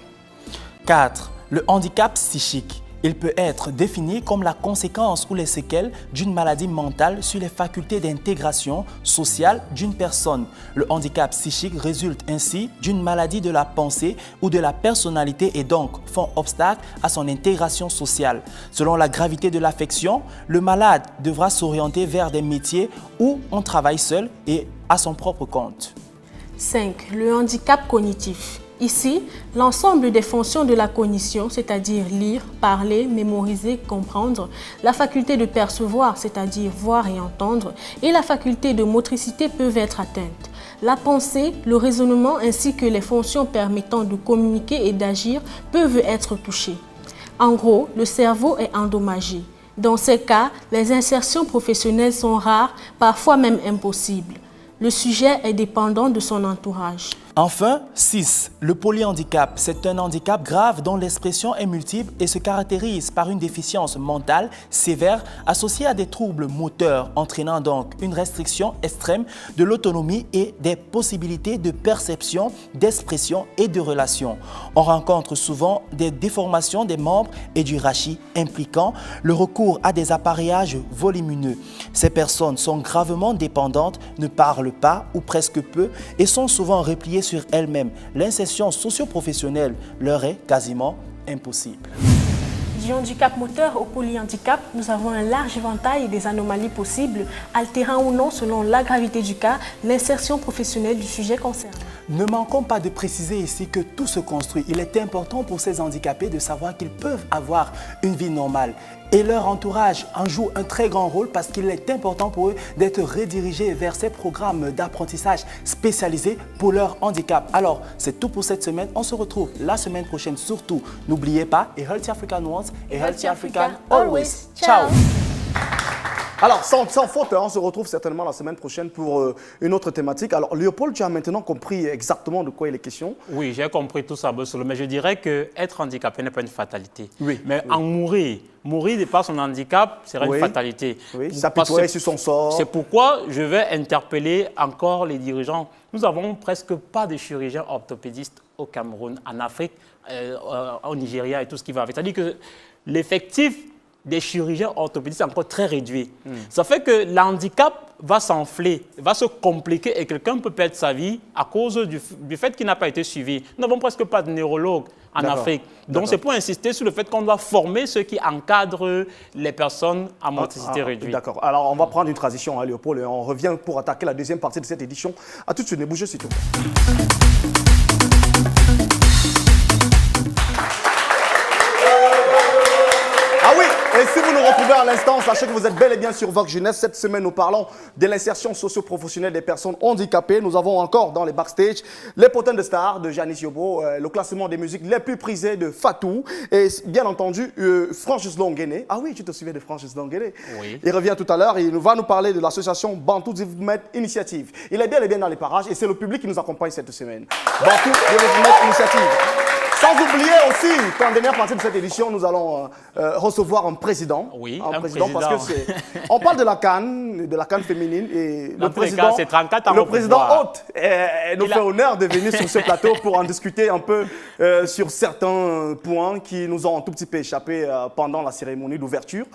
4. Le handicap psychique. Il peut être défini comme la conséquence ou les séquelles d'une maladie mentale sur les facultés d'intégration sociale d'une personne. Le handicap psychique résulte ainsi d'une maladie de la pensée ou de la personnalité et donc font obstacle à son intégration sociale. Selon la gravité de l'affection, le malade devra s'orienter vers des métiers où on travaille seul et à son propre compte. 5. Le handicap cognitif. Ici, l'ensemble des fonctions de la cognition, c'est-à-dire lire, parler, mémoriser, comprendre, la faculté de percevoir, c'est-à-dire voir et entendre, et la faculté de motricité peuvent être atteintes. La pensée, le raisonnement ainsi que les fonctions permettant de communiquer et d'agir peuvent être touchées. En gros, le cerveau est endommagé. Dans ces cas, les insertions professionnelles sont rares, parfois même impossibles. Le sujet est dépendant de son entourage. Enfin, 6. Le polyhandicap. C'est un handicap grave dont l'expression est multiple et se caractérise par une déficience mentale sévère associée à des troubles moteurs, entraînant donc une restriction extrême de l'autonomie et des possibilités de perception, d'expression et de relation. On rencontre souvent des déformations des membres et du rachis impliquant le recours à des appareillages volumineux. Ces personnes sont gravement dépendantes, ne parlent pas ou presque peu et sont souvent repliées sur elles-mêmes. L'insertion socio-professionnelle leur est quasiment impossible. Du handicap moteur au polyhandicap, nous avons un large éventail des anomalies possibles, altérant ou non, selon la gravité du cas, l'insertion professionnelle du sujet concerné. Ne manquons pas de préciser ici que tout se construit. Il est important pour ces handicapés de savoir qu'ils peuvent avoir une vie normale. Et leur entourage en joue un très grand rôle parce qu'il est important pour eux d'être redirigés vers ces programmes d'apprentissage spécialisés pour leur handicap. Alors, c'est tout pour cette semaine. On se retrouve la semaine prochaine. Surtout, n'oubliez pas, a Healthy African once, a Healthy African always. Ciao. Alors, sans faute, on se retrouve certainement la semaine prochaine pour une autre thématique. Alors, Léopold, tu as maintenant compris exactement de quoi il est question. Oui, j'ai compris tout ça, Bossolo, mais je dirais qu'être handicapé n'est pas une fatalité. Oui. Mais en mourir de par son handicap serait une fatalité. Oui, s'apitoyer sur son sort. C'est pourquoi je vais interpeller encore les dirigeants. Nous n'avons presque pas de chirurgiens orthopédistes au Cameroun, en Afrique, au Nigeria et tout ce qui va avec. C'est-à-dire que l'effectif des chirurgiens orthopédistes est encore très réduit. Ça fait que l'handicap va s'enfler, va se compliquer et quelqu'un peut perdre sa vie à cause du fait qu'il n'a pas été suivi. Nous n'avons presque pas de neurologues en Afrique. Donc c'est pour insister sur le fait qu'on doit former ceux qui encadrent les personnes à motricité réduite. D'accord. Alors on va prendre une transition, hein, Léopold, et on revient pour attaquer la deuxième partie de cette édition. À tout de suite, ne bougez surtout. Ah oui, et si vous nous retrouvez à l'instant, sachez que vous êtes bel et bien sur Vox Jeunesse. Cette semaine, nous parlons de l'insertion socio-professionnelle des personnes handicapées. Nous avons encore dans les backstage les potins de stars de Janis Yobo, le classement des musiques les plus prisées de Fatou et bien entendu Francis Longuene. Ah oui, tu te souviens de Francis Longuene? Oui. Il revient tout à l'heure et il va nous parler de l'association Bantu Development Initiative. Il est bel et bien dans les parages et c'est le public qui nous accompagne cette semaine. Bantu Development Initiative. Sans oublier aussi qu'en dernière partie de cette édition, nous allons recevoir un président. Oui, un président. Parce que on parle de la CAN féminine et le président, le président hôte nous fait honneur de venir sur ce plateau pour en discuter un peu sur certains points qui nous ont un tout petit peu échappé pendant la cérémonie d'ouverture.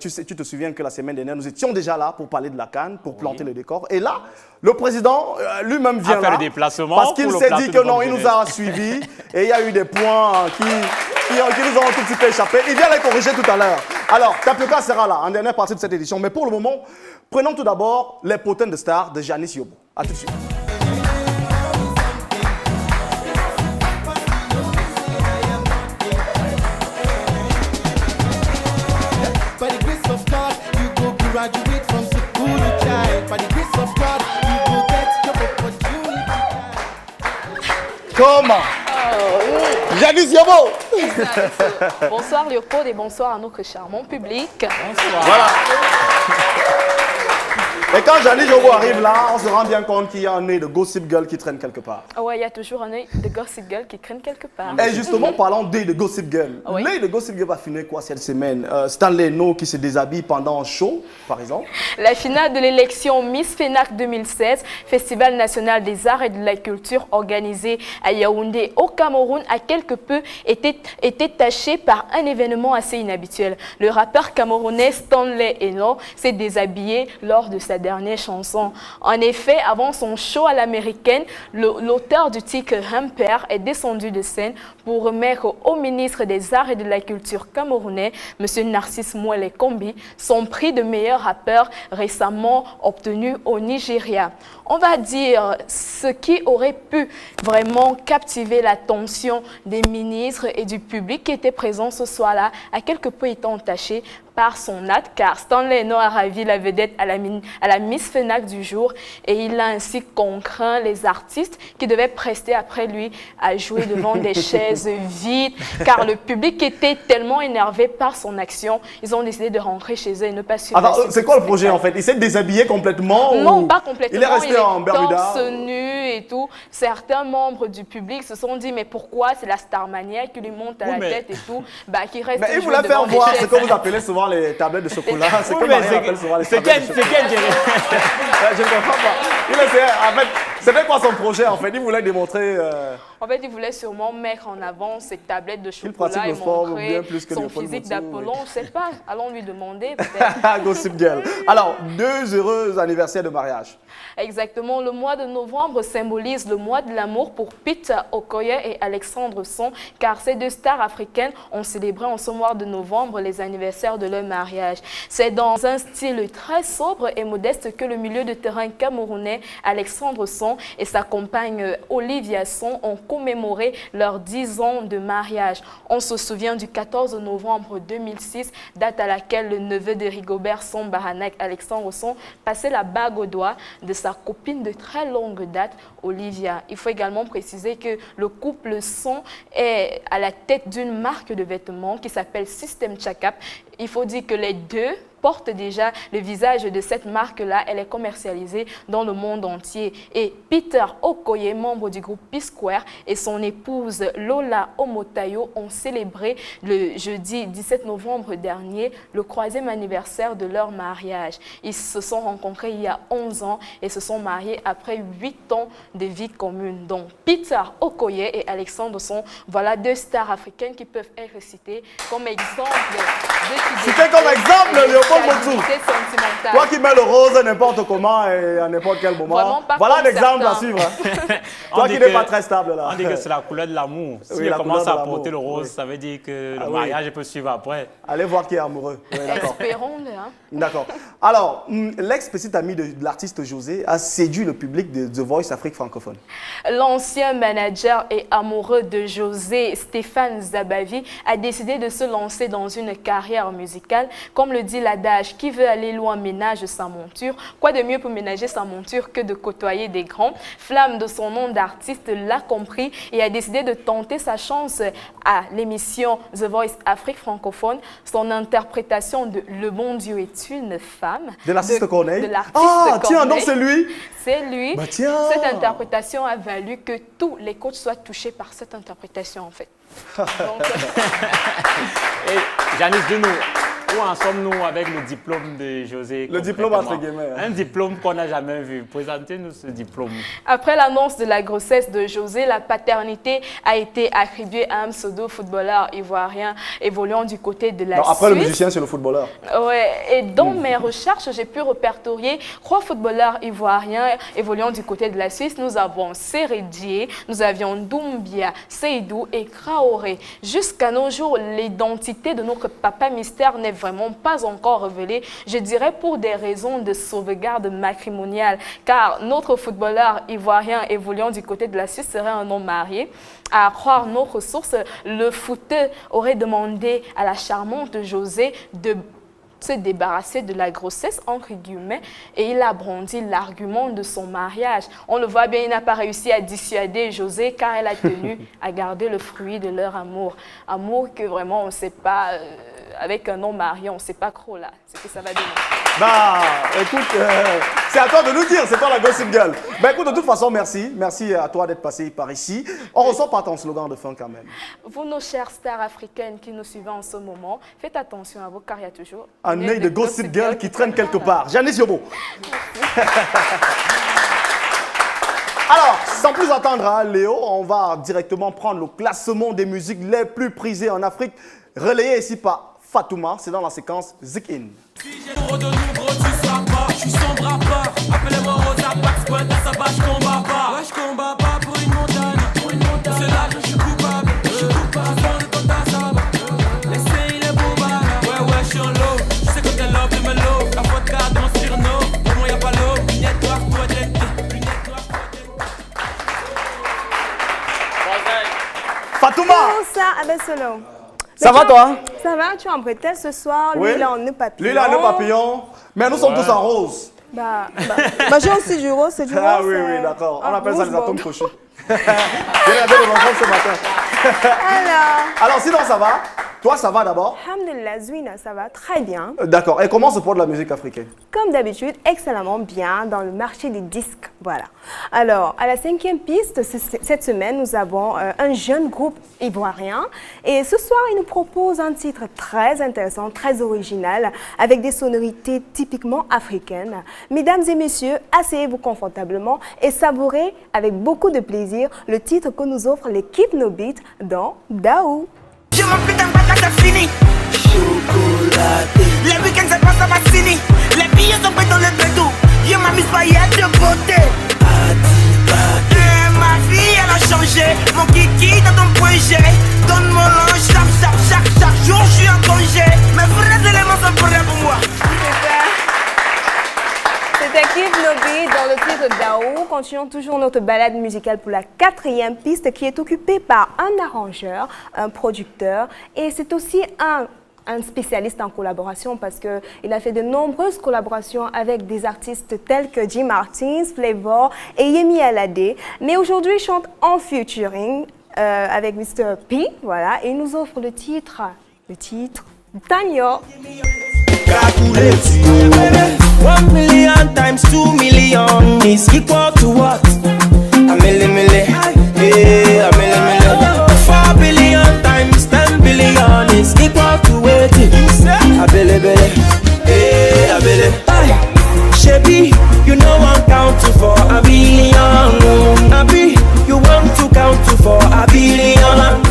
Tu te souviens que la semaine dernière, nous étions déjà là pour parler de la CAN, pour planter le décor. Et là, le président lui-même vient là le déplacement parce qu'il s'est dit que non, il nous a suivis et il y a eu des points qui papillons qui nous ont un tout petit peu échappé. Il vient les corriger tout à l'heure. Alors, Tapioca sera là en dernière partie de cette édition. Mais pour le moment, prenons tout d'abord les potins de stars de Janice Yobo. A tout de suite. By the grace of God, you go graduate from school to child. By the grace of God, you go get job opportunity. Comment Janice Yobo. Bonsoir Léopold et bonsoir à notre charmant public. Bonsoir. Voilà. Et quand Janice Yobo arrive là, on se rend bien compte qu'il y a un nez de Gossip Girl qui traîne quelque part. Ouais, il y a toujours un œil de Gossip Girl qui traîne quelque part. Et justement, parlant d'œil de Gossip Girl, l'œil de Gossip Girl va finir quoi cette semaine? Stanley No qui se déshabille pendant un show, par exemple. La finale de l'élection Miss FENAC 2016, Festival national des arts et de la culture organisé à Yaoundé au Cameroun, a quelque peu été taché par un événement assez inhabituel. Le rappeur camerounais Stanley No s'est déshabillé lors de sa dernière chanson. En effet, avant son show à l'américaine, l'auteur du titre Humper est descendu de scène pour remettre au ministre des Arts et de la Culture camerounais, M. Narcisse Mouele Kombi, son prix de meilleur rappeur récemment obtenu au Nigeria. On va dire ce qui aurait pu vraiment captiver l'attention des ministres et du public qui étaient présents ce soir-là a quelque peu été entaché par son acte, car Stanley No a ravi la vedette à la Miss FENAC du jour et il a ainsi contraint les artistes qui devaient prester après lui à jouer devant des chaises vides, car le public était tellement énervé par son action, ils ont décidé de rentrer chez eux et ne pas suivre. Attends, c'est quoi le projet en fait? Il s'est déshabillé complètement? Non, ou... pas complètement. Il est resté en Bermuda? Torse nu et tout. Certains membres du public se sont dit, mais pourquoi c'est la Starmania qui lui monte à la tête et tout, bah, qui reste. Mais il voulait faire voir ce que vous appelez souvent les tablettes de chocolat. C'est comme Marie appelle souvent les tablettes de chocolat. C'est quel je ne comprends pas. Il essayait, en fait, c'était quoi son projet en fait? Il voulait démontrer... En fait, il voulait sûrement mettre en avant ces tablettes de chocolat et montrer son physique d'Apollon. Je ne sais pas, allons lui demander peut-être. Gossip Girl. Alors, 2 heureux anniversaires de mariage. Exactement, le mois de novembre symbolise le mois de l'amour pour Peter Okoye et Alexandre Son, car ces deux stars africaines ont célébré en ce mois de novembre les anniversaires de leur mariage. C'est dans un style très sobre et modeste que le milieu de terrain camerounais Alexandre Son et sa compagne Olivia Son ont commémoré leurs 10 ans de mariage. On se souvient du 14 novembre 2006, date à laquelle le neveu de Rigobert Son Baranak, Alexandre Son, passait la bague au doigt de sa copine de très longue date, Olivia. Il faut également préciser que le couple Son est à la tête d'une marque de vêtements qui s'appelle System Chakap. Il faut dire que les deux portent déjà le visage de cette marque-là. Elle est commercialisée dans le monde entier. Et Peter Okoye, membre du groupe P-Square, et son épouse Lola Omotayo ont célébré le jeudi 17 novembre dernier le 3e anniversaire de leur mariage. Ils se sont rencontrés il y a 11 ans et se sont mariés après 8 ans de vie commune. Donc Peter Okoye et Alexandre Son, voilà 2 stars africaines qui peuvent être citées comme exemple de C'était comme exemple, Léopold Motsou. Toi qui mets le rose n'importe comment et à n'importe quel moment. Voilà un exemple à suivre. Toi qui n'es pas très stable là. On dit que c'est la couleur de l'amour. Si Oui, on commence à porter le l'amour, rose, oui. ça veut dire que Ah le oui. mariage peut suivre après. Allez voir qui est amoureux. Oui, d'accord. Espérons-le. Hein. D'accord. Alors, l'ex-petite amie de l'artiste José a séduit le public de The Voice Afrique francophone. L'ancien manager et amoureux de José, Stéphane Zabavi, a décidé de se lancer dans une carrière musicale. Comme le dit l'adage, qui veut aller loin ménage sa monture. Quoi de mieux pour ménager sa monture que de côtoyer des grands? Flamme de son nom d'artiste l'a compris et a décidé de tenter sa chance à l'émission The Voice Afrique francophone. Son interprétation de Le bon Dieu est une femme. De l'artiste Corneille. De l'artiste Ah, tiens, Corneille. donc c'est lui. C'est lui. Bah, tiens. Cette interprétation a valu que tous les coachs soient touchés par cette interprétation en fait. Donc, Et Janice, dis-nous, Où en sommes-nous avec le diplôme de José? Le diplôme entre guillemets. Un diplôme qu'on n'a jamais vu. Présentez-nous ce diplôme. Après l'annonce de la grossesse de José, la paternité a été attribuée à un pseudo-footballeur ivoirien évoluant du côté de la Suisse. Après le musicien, c'est le footballeur. Ouais, et dans mes recherches, j'ai pu répertorier 3 footballeurs ivoiriens évoluant du côté de la Suisse. Nous avons Sérédié, nous avions Doumbia, Seydou et Traoré. Jusqu'à nos jours, l'identité de notre papa mystère n'est vraiment pas encore révélée, je dirais pour des raisons de sauvegarde matrimoniale, car notre footballeur ivoirien évoluant du côté de la Suisse serait un homme marié. À croire notre source, le footeux aurait demandé à la charmante José de se débarrasser de la grossesse, entre guillemets, et il a brandi l'argument de son mariage. On le voit bien, il n'a pas réussi à dissuader José car elle a tenu à garder le fruit de leur amour. Amour que vraiment on ne sait pas, avec un homme marié, on ne sait pas trop là, ce que ça va donner. Bah, écoute, c'est à toi de nous dire, c'est toi la Gossip Girl. Bah écoute, de toute façon, merci. Merci à toi d'être passé par ici. On ressort pas ton slogan de fin quand même. Vous, nos chères stars africaines qui nous suivez en ce moment, faites attention à vous car il y a toujours un œil de Gossip Girl qui traîne quelque part. Janice Yobo. Alors, sans plus attendre, hein, Léo, on va directement prendre le classement des musiques les plus prisées en Afrique, relayé ici par Fatouma. C'est dans la séquence Zik In. Je suis sombre rappeur, appelez-moi Rosa Pax, pointe à sa bâche, combat pas. Ouais, je combats pas pour une montagne, c'est là que je suis coupable, de ton tasaba. Laissez il est beau ouais, je suis en low, je sais que t'es love, tu me love. La vodka dans ce Cyrano, pour moi y'a pas l'eau, lunettes noires pour être Fatouma! Ça, avec solo. Ça va toi? Ça va, tu es en bretelle ce soir, Oui. lui il est en nœud papillon. Lui il a un nœud papillon, mais nous sommes tous en rose. Bah j'ai aussi du rose, c'est du rose. Ah oui, oui, d'accord. On appelle ça les atomes atomes crochus. J'ai regardé les enfants ce matin. Alors sinon ça va? Toi ça va d'abord? Alhamdulillah, Zouina, ça va très bien. D'accord. Et comment se porte la musique africaine? Comme d'habitude, excellemment bien dans le marché des disques. Voilà. Alors, à la 5e piste, cette semaine, nous avons un jeune groupe ivoirien. Et ce soir, il nous propose un titre très intéressant, très original, avec des sonorités typiquement africaines. Mesdames et messieurs, asseyez-vous confortablement et savourez avec beaucoup de plaisir le titre que nous offre l'équipe No Beat dans Daou. Je m'applique un bac à fini. Chocolaté. Les week-ends c'est pas ça ma cini. Les billets sont prêts dans le bédou. Je m'as mis pas hier de beauté. Ma vie elle a changé. Mon kiki dans ton projet. Donne-moi l'ange chaque jour je suis en congé. Mes vrais éléments sont prêts pour moi. Cette équipe No Beat dans le titre Daou. Continuons toujours notre balade musicale pour la 4e piste qui est occupée par un arrangeur, un producteur et c'est aussi un spécialiste en collaboration parce qu'il a fait de nombreuses collaborations avec des artistes tels que Jim Martins, Flavor et Yemi Alade. Mais aujourd'hui, il chante en featuring avec Mr. P, voilà, et il nous offre le titre Tanyo. 1 million times 2 million is equal to what? A million, yeah, a million. 4 billion times 10 billion is equal to what? A billion, yeah, a billion. Shebi, you know I'm counting for a billion. Abi, you want to count for a billion.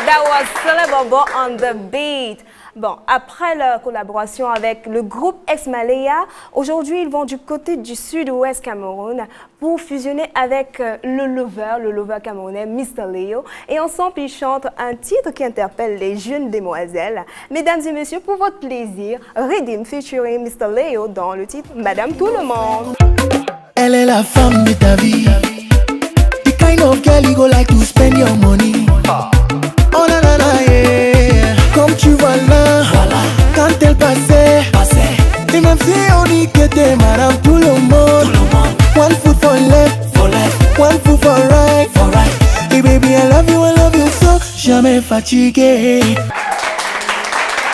That was Celebobo on the beat. Bon, après leur collaboration avec le groupe Ex-Malaya, aujourd'hui ils vont du côté du sud-ouest Cameroun pour fusionner avec le lover camerounais Mr. Leo. Et ensemble ils chantent un titre qui interpelle les jeunes demoiselles. Mesdames et messieurs, pour votre plaisir, Redeem featuring Mr. Leo dans le titre Madame Tout le Monde. Elle est la femme de ta vie. The kind of girl you go like to spend your money. Oh na na na yeah. Comme tu vois là, quand elle passait. Et même si on dit que t'es madame tout le monde. One foot for left, one foot for right. Hey baby I love you so, jamais fatigué.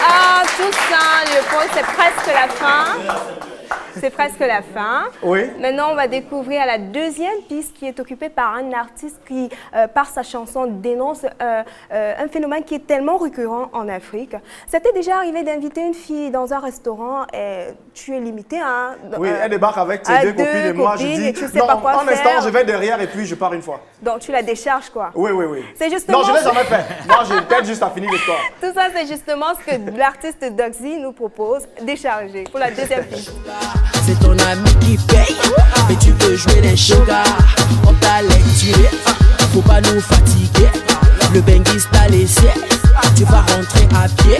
Ah tout ça, le point c'est presque la fin. C'est presque la fin. Oui. Maintenant, on va découvrir la deuxième piste qui est occupée par un artiste qui, par sa chanson, dénonce un phénomène qui est tellement récurrent en Afrique. Ça t'est déjà arrivé d'inviter une fille dans un restaurant et tu es limité à... Oui, elle débarque avec ses deux copines et moi, je dis, tu sais non, pas quoi un faire. instant, je vais derrière et puis je pars une fois. Donc, tu la décharges, quoi. Oui, oui, oui. C'est justement... Non, je ne l'ai jamais fait. Moi, j'ai peut-être juste à finir l'histoire. Tout ça, c'est justement ce que l'artiste Doxy nous propose, décharger, pour la deuxième piste. C'est ton ami qui paye, mais tu veux jouer les sugar. On t'a lecturé, faut pas nous fatiguer. Le benguiste t'a laissé, tu vas rentrer à pied.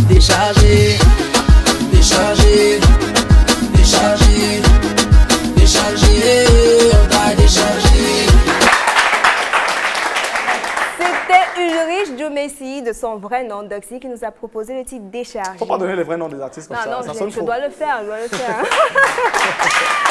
Décharger, décharger, décharger, décharger, on t'a déchargé. C'était Ulrich Djomessi, de son vrai nom, Doxy, qui nous a proposé le titre Décharge. Faut pas donner les vrais noms des artistes comme ça. Non, Ça sonne je faux. dois le faire,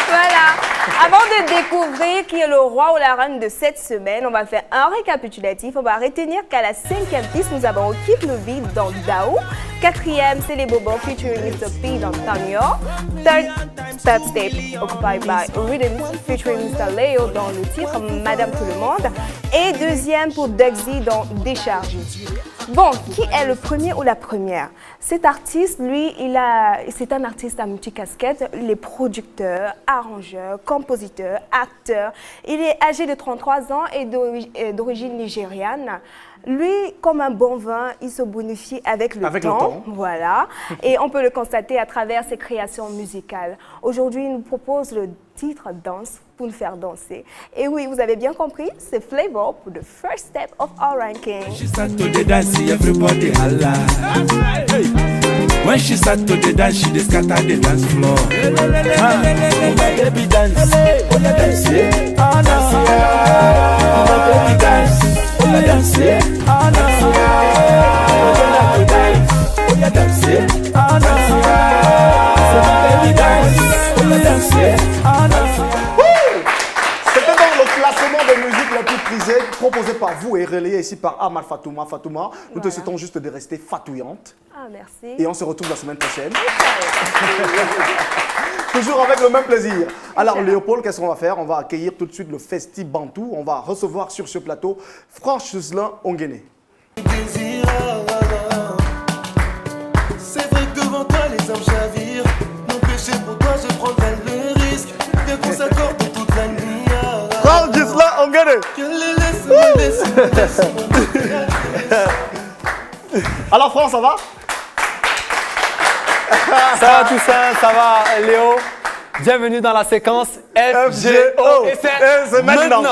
Voilà. Avant de découvrir qui est le roi ou la reine de cette semaine, on va faire un récapitulatif. On va retenir qu'à la 5e piste, nous avons Keep le Beat dans Dao. 4e, c'est les Bobos featuring Mr. P dans Tanyo. 3rd step, occupied by Rhythm featuring Mr. Leo dans le titre Madame Tout le Monde. Et 2e pour Doxy dans Déchargé. Bon, qui est le premier ou la première? Cet artiste, lui, c'est un artiste à multicasquette. Il est producteur, arrangeur, compositeur, acteur. Il est âgé de 33 ans et d'origine nigériane. Lui, comme un bon vin, il se bonifie avec le temps. Voilà. Et on peut le constater à travers ses créations musicales. Aujourd'hui, il nous propose le titre Danse pour nous faire danser. Et oui, vous avez bien compris, c'est Flavor pour the first step of our ranking. She start to the dance, everybody holla. When she start to the dance, she just scatter the dance floor. Oh my baby dance, oh la dance, oh no. Oh my baby dance, oh la dance, oh no. Oh la dance, oh no. So my baby dance, oh la dance, oh no. C'était donc le classement des musiques les plus prisées proposé par vous et relayé ici par Ahmad Fatouma. Fatouma, nous te souhaitons juste de rester fatouillante. Ah, merci. Et on se retrouve la semaine prochaine. Toujours avec le même plaisir. Alors Léopold, qu'est-ce qu'on va faire? On va accueillir tout de suite le Festi Bantou. On va recevoir sur ce plateau Franchuslin Ongene. C'est vrai que devant toi les hommes chavirent. Non péché pour toi, je prendrai le risque. Bien qu'on s'accorde toute la nuit. Franchuslin Ongene. Alors France, ça va? Ça va tout ça, ça va Léo. Bienvenue dans la séquence FGO. Et c'est maintenant.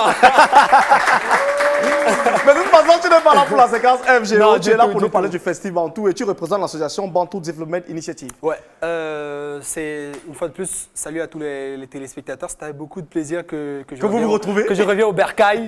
Mais de toute façon, tu n'es pas là pour la séquence FGO. Non, tu es là pour nous parler du Festi Bantou et tu représentes l'association Bantou Development Initiative. Ouais, c'est une fois de plus, salut à tous les téléspectateurs. C'était avec beaucoup de plaisir que je reviens au Bercail.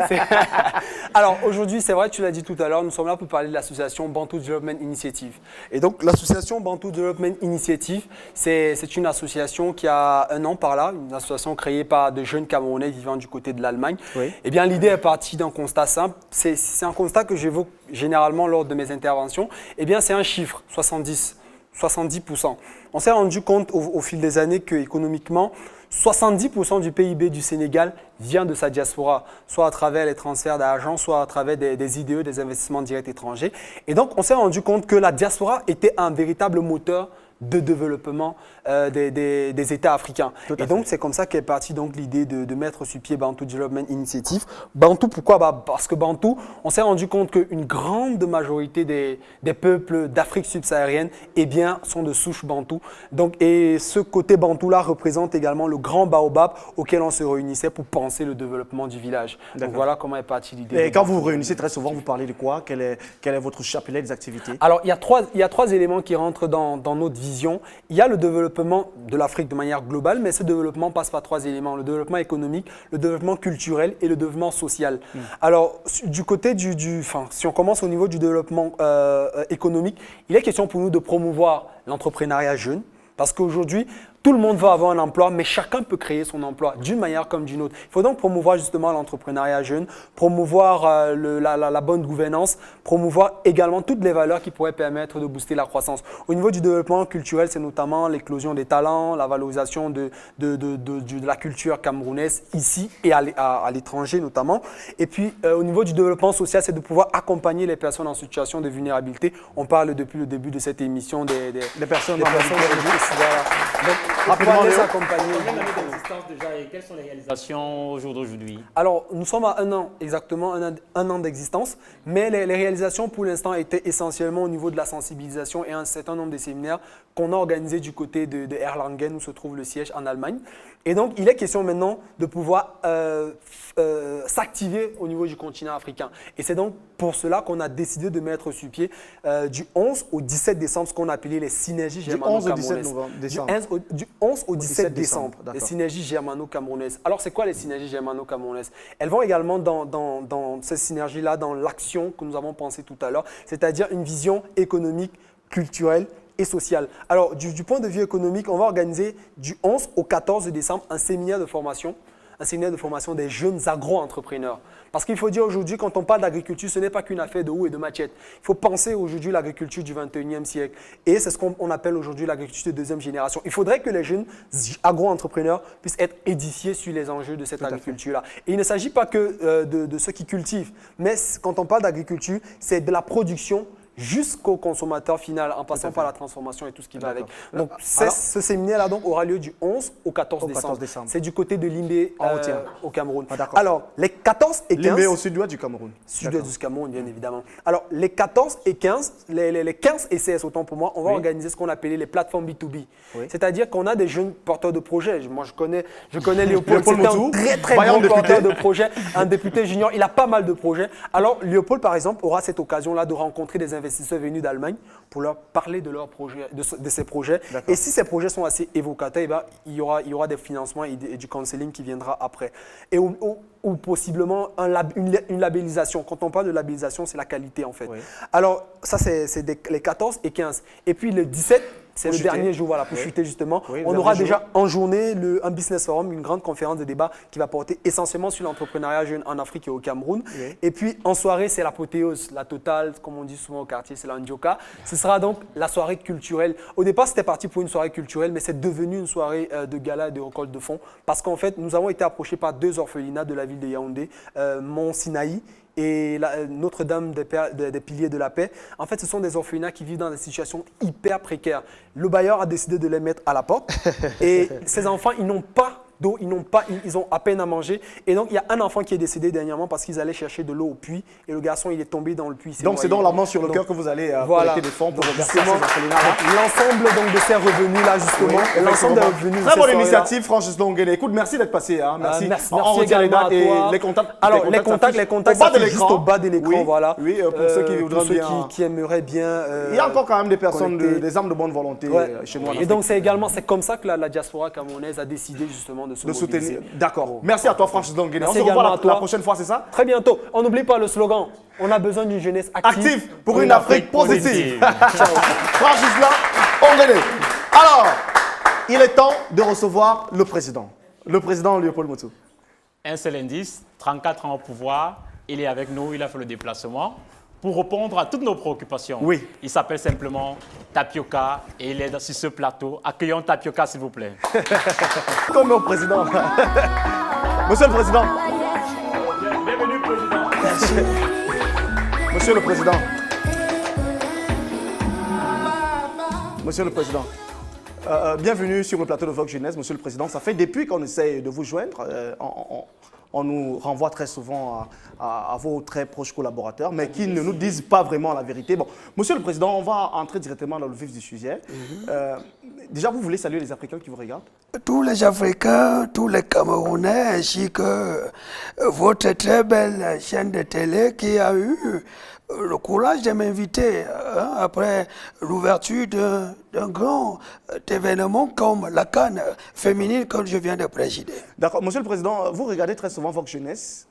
Alors aujourd'hui, c'est vrai, tu l'as dit tout à l'heure, nous sommes là pour parler de l'association Bantou Development Initiative. Et donc l'association Bantou Development Initiative, c'est une association qui a un an par là, une association créée par de jeunes Camerounais vivant du côté de l'Allemagne. Oui. Eh bien l'idée est partie d'un constat simple. C'est un constat que j'évoque généralement lors de mes interventions. Eh bien, c'est un chiffre, 70%. On s'est rendu compte au fil des années qu'économiquement, 70% du PIB du Sénégal vient de sa diaspora, soit à travers les transferts d'argent, soit à travers des IDE, des investissements directs étrangers. Et donc, on s'est rendu compte que la diaspora était un véritable moteur de développement des États africains. Et donc, c'est comme ça qu'est partie l'idée de mettre sur pied Bantou Development Initiative. Bantou, pourquoi? Parce que Bantou, on s'est rendu compte qu'une grande majorité des peuples d'Afrique subsaharienne sont de souche Bantou. Donc, et ce côté Bantou-là représente également le grand baobab auquel on se réunissait pour penser le développement du village. Donc, voilà comment est partie l'idée. Et quand vous vous réunissez très souvent, vous parlez de quoi? Quel est votre chapelet des activités? Alors, il y a trois éléments qui rentrent dans notre vision. Il y a le développement de l'Afrique de manière globale, mais ce développement passe par trois éléments. Le développement économique, le développement culturel et le développement social. Alors, du côté si on commence au niveau du développement économique, il est question pour nous de promouvoir l'entrepreneuriat jeune. Parce qu'aujourd'hui, Tout le monde veut avoir un emploi, mais chacun peut créer son emploi d'une manière comme d'une autre. Il faut donc promouvoir justement l'entrepreneuriat jeune, promouvoir la bonne gouvernance, promouvoir également toutes les valeurs qui pourraient permettre de booster la croissance. Au niveau du développement culturel, c'est notamment l'éclosion des talents, la valorisation de la culture camerounaise ici et à l'étranger notamment. Et puis au niveau du développement social, c'est de pouvoir accompagner les personnes en situation de vulnérabilité. On parle depuis le début de cette émission des personnes rapidement, les accompagner. Combien d'années d'existence déjà et quelles sont les réalisations au jour d'aujourd'hui? Alors, nous sommes à 1 an, exactement un an d'existence, mais les réalisations pour l'instant étaient essentiellement au niveau de la sensibilisation et un certain nombre de séminaires qu'on a organisés du côté de Erlangen où se trouve le siège en Allemagne. Et donc, il est question maintenant de pouvoir s'activer au niveau du continent africain. Et c'est donc pour cela qu'on a décidé de mettre sur pied du 11 au 17 décembre ce qu'on a appelé les synergies germano-camerounaises. Du 11 au 17 décembre, les synergies germano-camerounaises. Alors, c'est quoi les synergies germano-camerounaises? Elles vont également dans ces synergies-là, dans l'action que nous avons pensé tout à l'heure, c'est-à-dire une vision économique, culturelle et sociale. Alors, du point de vue économique, on va organiser du 11 au 14 décembre un séminaire de formation des jeunes agro-entrepreneurs. Parce qu'il faut dire aujourd'hui, quand on parle d'agriculture, ce n'est pas qu'une affaire de houe et de machette. Il faut penser aujourd'hui l'agriculture du 21e siècle. Et c'est ce qu'on appelle aujourd'hui l'agriculture de deuxième génération. Il faudrait que les jeunes agro-entrepreneurs puissent être édifiés sur les enjeux de cette agriculture-là. Et il ne s'agit pas que de ceux qui cultivent. Mais quand on parle d'agriculture, c'est de la production jusqu'au consommateur final, en passant par la transformation et tout ce qui va avec. Donc, ce séminaire-là aura lieu du 11 au 14 décembre. C'est du côté de Limbé au Cameroun. Alors, les 14 et 15... Limbé au sud-ouest du Cameroun. Sud-ouest du Cameroun, bien évidemment. Alors, les 14 et 15, les 15 et 16, autant pour moi, on va organiser ce qu'on appelait les plateformes B2B. C'est-à-dire qu'on a des jeunes porteurs de projets. Moi, je connais Léopold, c'est un très bon porteur de projets, un député junior. Il a pas mal de projets. Alors, Léopold, par exemple, aura cette occasion-là de rencontrer des investisseurs venus d'Allemagne pour leur parler de leurs projets, de ces projets. Et si ces projets sont assez évocateurs, eh ben, il y aura des financements et du counseling qui viendra après. Et ou possiblement une labellisation. Quand on parle de labellisation, c'est la qualité en fait. Alors ça, c'est les 14 et 15. Et puis le 17, c'est le dernier jour pour chuter justement. On aura déjà en journée un business forum, une grande conférence de débat qui va porter essentiellement sur l'entrepreneuriat jeune en Afrique et au Cameroun. Et puis en soirée, c'est l'apothéose, la totale, comme on dit souvent au quartier, c'est l'Andioka. Ce sera donc la soirée culturelle. Au départ, c'était parti pour une soirée culturelle, mais c'est devenu une soirée de gala et de récolte de fonds parce qu'en fait, nous avons été approchés par 2 orphelinats de la ville de Yaoundé, Mont Sinaï et Notre-Dame des Piliers de la Paix. En fait, ce sont des orphelinats qui vivent dans des situations hyper précaires. Le bailleur a décidé de les mettre à la porte et ces enfants, ils n'ont pas d'eau, ils ont à peine à manger. Et donc, il y a un enfant qui est décédé dernièrement parce qu'ils allaient chercher de l'eau au puits et le garçon, il est tombé dans le puits. Donc, c'est dans la main sur le cœur que vous allez collecter des fonds pour reverser à ces orphelinats-là. L'ensemble de ces revenus-là, justement. L'ensemble des revenus. Très bonne initiative, Francis Longene. Écoute, merci d'être passé. Merci. On retient les dates et les contacts. Alors, les contacts, c'est juste au bas de l'écran. Voilà. Oui, pour ceux qui voudraient bien. Qui aimeraient bien. Il y a encore quand même des personnes, des âmes de bonne volonté chez nous. Et donc, c'est comme ça que la diaspora camerounaise a décidé justement de se soutenir. D'accord. Merci à toi, Francis Longene. On se revoit la prochaine fois, c'est ça? Très bientôt. On n'oublie pas le slogan. On a besoin d'une jeunesse active pour une Afrique positive. Francis Longene. Alors, il est temps de recevoir le président Léopold Motso. Un seul indice, 34 ans au pouvoir, il est avec nous, il a fait le déplacement pour répondre à toutes nos préoccupations. Oui. Il s'appelle simplement Tapioca et il est sur ce plateau. Accueillons Tapioca, s'il vous plaît. Comme au président. Monsieur le Président. Bienvenue, Président. Merci. Monsieur le Président. Monsieur le Président. Bienvenue sur le plateau de Vox Jeunesse, Monsieur le Président. Ça fait depuis qu'on essaie de vous joindre. On nous renvoie très souvent à vos très proches collaborateurs, mais qui ne nous disent pas vraiment la vérité. Bon, Monsieur le Président, on va entrer directement dans le vif du sujet. Déjà, vous voulez saluer les Africains qui vous regardent? Tous les Africains, tous les Camerounais, ainsi que votre très belle chaîne de télé qui a eu le courage de m'inviter après l'ouverture d'un grand événement comme la CAN féminine que je viens de présider. D'accord. Monsieur le Président, vous regardez très souvent Vox Jeunesse?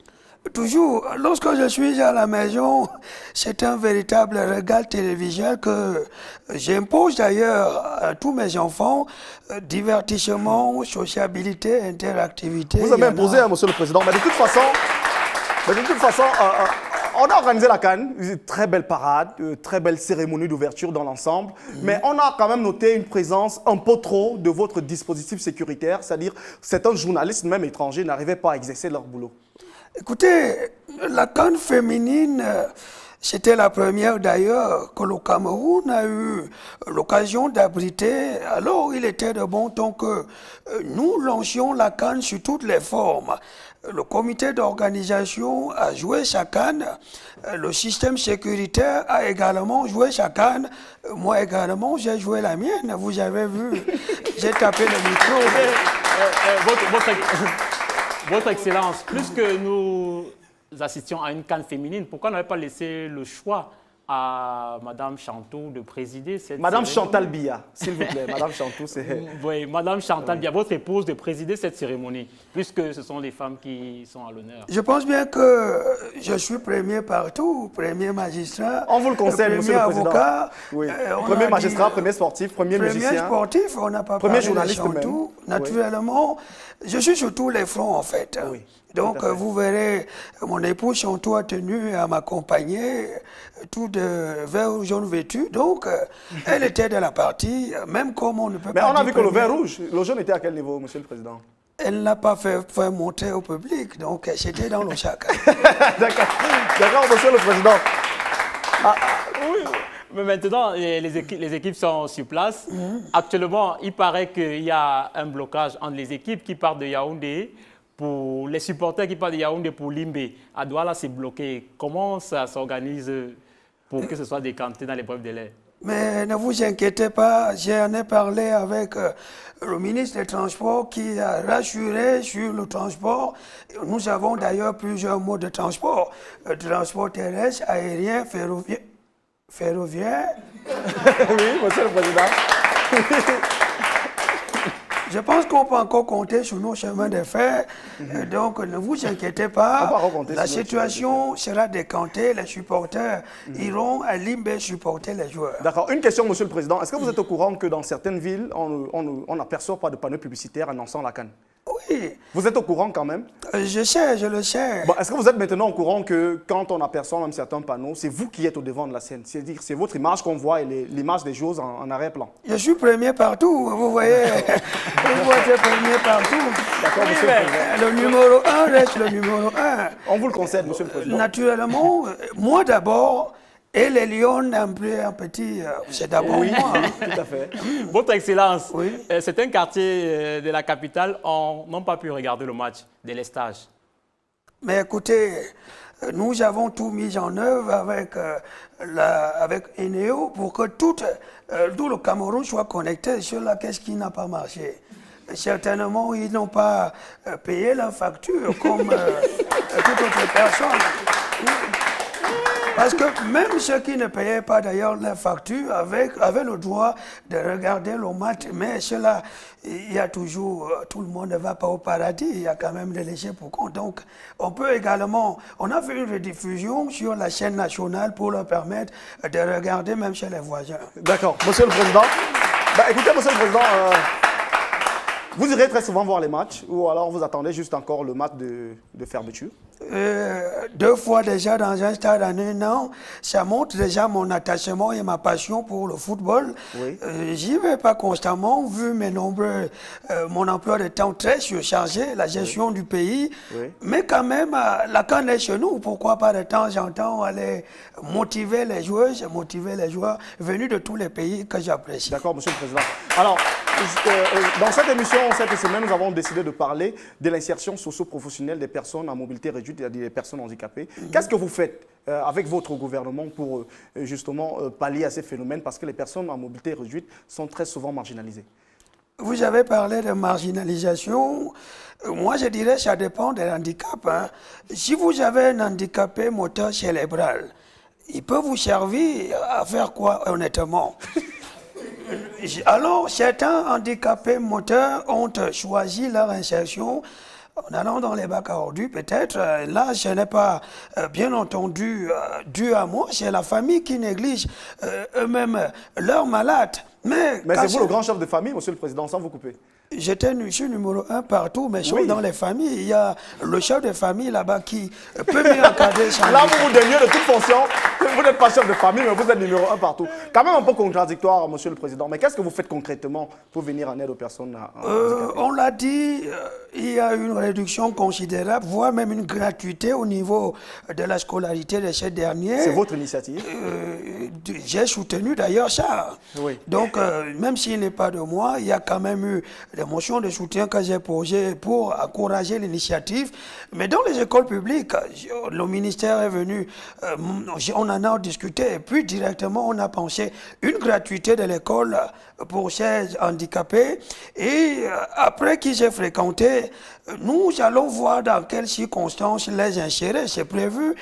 Toujours, lorsque je suis à la maison, c'est un véritable régal télévisuel que j'impose d'ailleurs à tous mes enfants. Divertissement, sociabilité, interactivité. Vous avez imposé, Monsieur le Président, mais de toute façon, on a organisé la CAN, une très belle parade, très belle cérémonie d'ouverture dans l'ensemble, mais on a quand même noté une présence un peu trop de votre dispositif sécuritaire, c'est-à-dire certains journalistes, même étrangers, n'arrivaient pas à exercer leur boulot. Écoutez, la CAN féminine, c'était la première d'ailleurs que le Cameroun a eu l'occasion d'abriter. Alors il était de bon ton que nous lancions la CAN sous toutes les formes. Le comité d'organisation a joué sa CAN, le système sécuritaire a également joué sa CAN, moi également j'ai joué la mienne, vous avez vu, j'ai tapé le micro. Votre Excellence, plus que nous assistions à une CAN féminine, pourquoi n'avez pas laissé le choix à Madame Chantou de présider cette Madame cérémonie? Chantal Biya, s'il vous plaît. Madame Chantou, c'est... Oui, Madame Chantal Biya, votre épouse, de présider cette cérémonie, puisque ce sont les femmes qui sont à l'honneur. Je pense bien que je suis premier partout, premier magistrat. On vous le conseille, Monsieur le Président. Avocat, oui. Premier magistrat, premier sportif, premier musicien. Premier sportif, on n'a pas premier parlé journaliste de Chantou. Même. Naturellement, je suis sur tous les fronts en fait. Oui. Donc vous verrez, mon épouse Chantou a tenu à m'accompagner, tout de vert jaune vêtu. Donc elle était de la partie, même comme on ne peut Mais pas. on a vu que le premier. vert rouge, le jaune était à quel niveau, Monsieur le Président? Elle n'a pas fait monter au public, donc c'était dans le chacun. D'accord, Monsieur le Président. Oui. Mais maintenant, les équipes sont sur place. Actuellement, il paraît qu'il y a un blocage entre les équipes qui partent de Yaoundé, pour les supporters qui partent de Yaoundé pour Limbe. À Douala, c'est bloqué. Comment ça s'organise pour que ce soit décanté dans les brefs délais? Mais ne vous inquiétez pas, j'en ai parlé avec le ministre des Transports qui a rassuré sur le transport. Nous avons d'ailleurs plusieurs modes de transport. Transport terrestre, aérien, ferroviaire. Oui, Monsieur le Président. Je pense qu'on peut encore compter sur nos chemins de fer. Donc, ne vous inquiétez pas. La situation sera décantée. Les supporters iront à Limbe supporter les joueurs. D'accord. Une question, Monsieur le Président. Est-ce que vous êtes au courant que dans certaines villes, on n'aperçoit pas de panneaux publicitaires annonçant la CAN? Oui. Vous êtes au courant quand même? Je sais, je le sais. Bon, est-ce que vous êtes maintenant au courant que quand on aperçoit même certains panneaux, c'est vous qui êtes au devant de la scène? C'est-à-dire c'est votre image qu'on voit et l'image des choses en arrière-plan. Je suis premier partout, vous voyez. Vous voyez premier partout. D'accord, Monsieur le Président. Le numéro 1 reste le numéro 1. On vous le concède, Monsieur le Président. Naturellement, moi d'abord, et les lions un petit, c'est d'abord oui, moi. Tout à fait. Votre Excellence, certains quartiers de la capitale n'ont pas pu regarder le match de l'estage. Mais écoutez, nous avons tout mis en œuvre avec Eneo pour que tout le Cameroun soit connecté sur la caisse qui n'a pas marché. Certainement, ils n'ont pas payé la facture comme toute autre personne. Parce que même ceux qui ne payaient pas d'ailleurs la facture avaient le droit de regarder le match. Mais cela, il y a toujours, tout le monde ne va pas au paradis, il y a quand même des léchés pour compte. Donc on peut également, on a fait une rediffusion sur la chaîne nationale pour leur permettre de regarder même chez les voisins. D'accord. Monsieur le Président, écoutez, Monsieur le Président, vous irez très souvent voir les matchs ou alors vous attendez juste encore le match de fermeture? 2 fois déjà dans un stade en 1 an, ça montre déjà mon attachement et ma passion pour le football. Oui. J'y vais pas constamment, vu mon emploi de temps très surchargé, la gestion du pays. Oui. Mais quand même, la CAN est chez nous. Pourquoi pas de temps en temps aller motiver les joueuses, motiver les joueurs venus de tous les pays que j'apprécie. D'accord, Monsieur le Président. Alors, dans cette émission, cette semaine, nous avons décidé de parler de l'insertion socio-professionnelle des personnes à mobilité réduite, c'est-à-dire des personnes handicapées. Qu'est-ce que vous faites avec votre gouvernement pour justement pallier à ces phénomènes? Parce que les personnes à mobilité réduite sont très souvent marginalisées. Vous avez parlé de marginalisation. Moi, je dirais que ça dépend des handicaps. Hein. Si vous avez un handicapé moteur cérébral, il peut vous servir à faire quoi, honnêtement? Alors, certains handicapés moteurs ont choisi leur insertion en allant dans les bacs à ordures, peut-être, là, je n'ai pas, bien entendu, dû à moi, c'est la famille qui néglige eux-mêmes leurs malades. Mais c'est vous le grand chef de famille, monsieur le président, sans vous couper. Je suis numéro 1 partout, mais dans les familles, il y a le chef de famille là-bas qui peut mieux encadrer. Là, vous vous déniez de toute fonction. Vous n'êtes pas chef de famille, mais vous êtes numéro 1 partout. Quand même un peu contradictoire, monsieur le président. Mais qu'est-ce que vous faites concrètement pour venir en aide aux personnes handicapées? On l'a dit, il y a une réduction considérable, voire même une gratuité au niveau de la scolarité de ces derniers. C'est votre initiative? J'ai soutenu d'ailleurs ça. Oui. Donc, même s'il n'est pas de moi, il y a quand même eu des motions de soutien que j'ai posées pour encourager l'initiative. Mais dans les écoles publiques, le ministère est venu, on en a discuté, et puis directement, on a pensé une gratuité de l'école pour ces handicapés. Et après qu'ils j'ai fréquenté, nous allons voir dans quelles circonstances les insérer. C'est prévu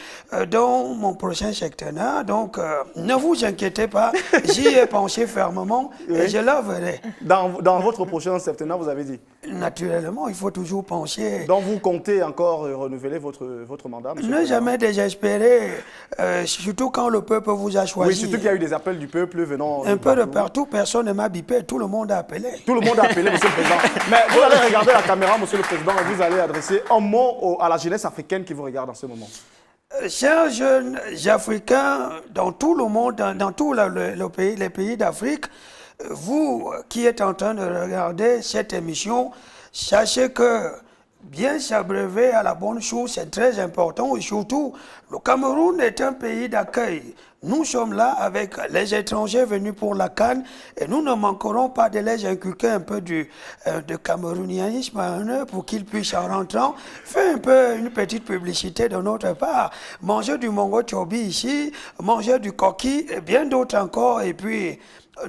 dans mon prochain secteur. Donc, ne vous inquiétez pas, j'y ai pensé fermement et je la verrai. Dans votre prochain septennat, vous avez dit? Naturellement, il faut toujours penser. Donc, vous comptez encore renouveler votre mandat, monsieur? Ne jamais désespérer, surtout quand le peuple vous a choisi. Oui, surtout qu'il y a eu des appels du peuple venant un peu de partout, personne ne m'a bipé, tout le monde a appelé. Tout le monde a appelé, monsieur le président. Mais vous allez regarder la caméra, monsieur le président, et vous allez adresser un mot à la jeunesse africaine qui vous regarde en ce moment. Chers jeunes Africains, dans tout le monde, dans tous les pays d'Afrique, vous qui êtes en train de regarder cette émission, sachez que bien s'abreuver à la bonne chose, c'est très important. Et surtout, le Cameroun est un pays d'accueil. Nous sommes là avec les étrangers venus pour la CAN et nous ne manquerons pas de les inculquer un peu de camerounianisme pour qu'ils puissent en rentrant faire un peu une petite publicité de notre part. Manger du mongo chobi ici, manger du coquille et bien d'autres encore. Et puis,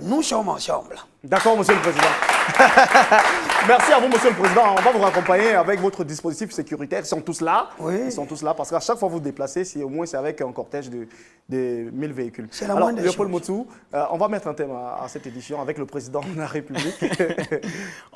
nous sommes ensemble. D'accord, monsieur le président. Merci à vous, monsieur le président. On va vous raccompagner avec votre dispositif sécuritaire. Ils sont tous là. Oui. Ils sont tous là parce qu'à chaque fois que vous vous déplacez, au moins c'est avec un cortège de 1000 véhicules. C'est la Alors, moindre des Léopold choses. Motsou, on va mettre un thème à cette édition avec le président de la République.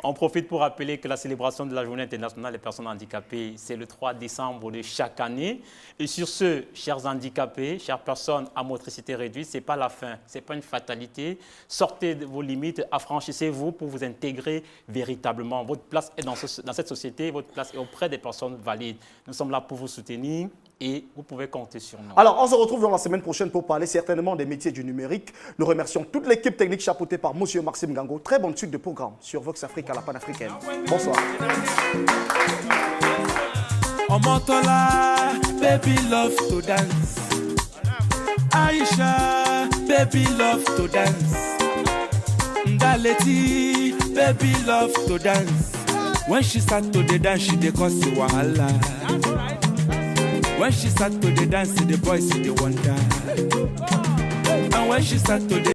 On profite pour rappeler que la célébration de la Journée internationale des personnes handicapées, c'est le 3 décembre de chaque année. Et sur ce, chers handicapés, chères personnes à motricité réduite, ce n'est pas la fin, ce n'est pas une fatalité. Sortez de vos limites, affranchissez-vous pour vous intégrer véritablement. Votre place est dans cette société, votre place est auprès des personnes valides. Nous sommes là pour vous soutenir et vous pouvez compter sur nous. Alors, on se retrouve dans la semaine prochaine pour parler certainement des métiers du numérique. Nous remercions toute l'équipe technique chapeautée par M. Maxime Gango. Très bonne suite de programme sur Vox Africa, la panafricaine. Bonsoir. Omotola, baby love to dance. Aisha, baby love to dance. Ndaleti, baby love to dance. When she start to the dance, she dey cause the wahala. When she start to the dance, the boys see the wonder. And when she start to the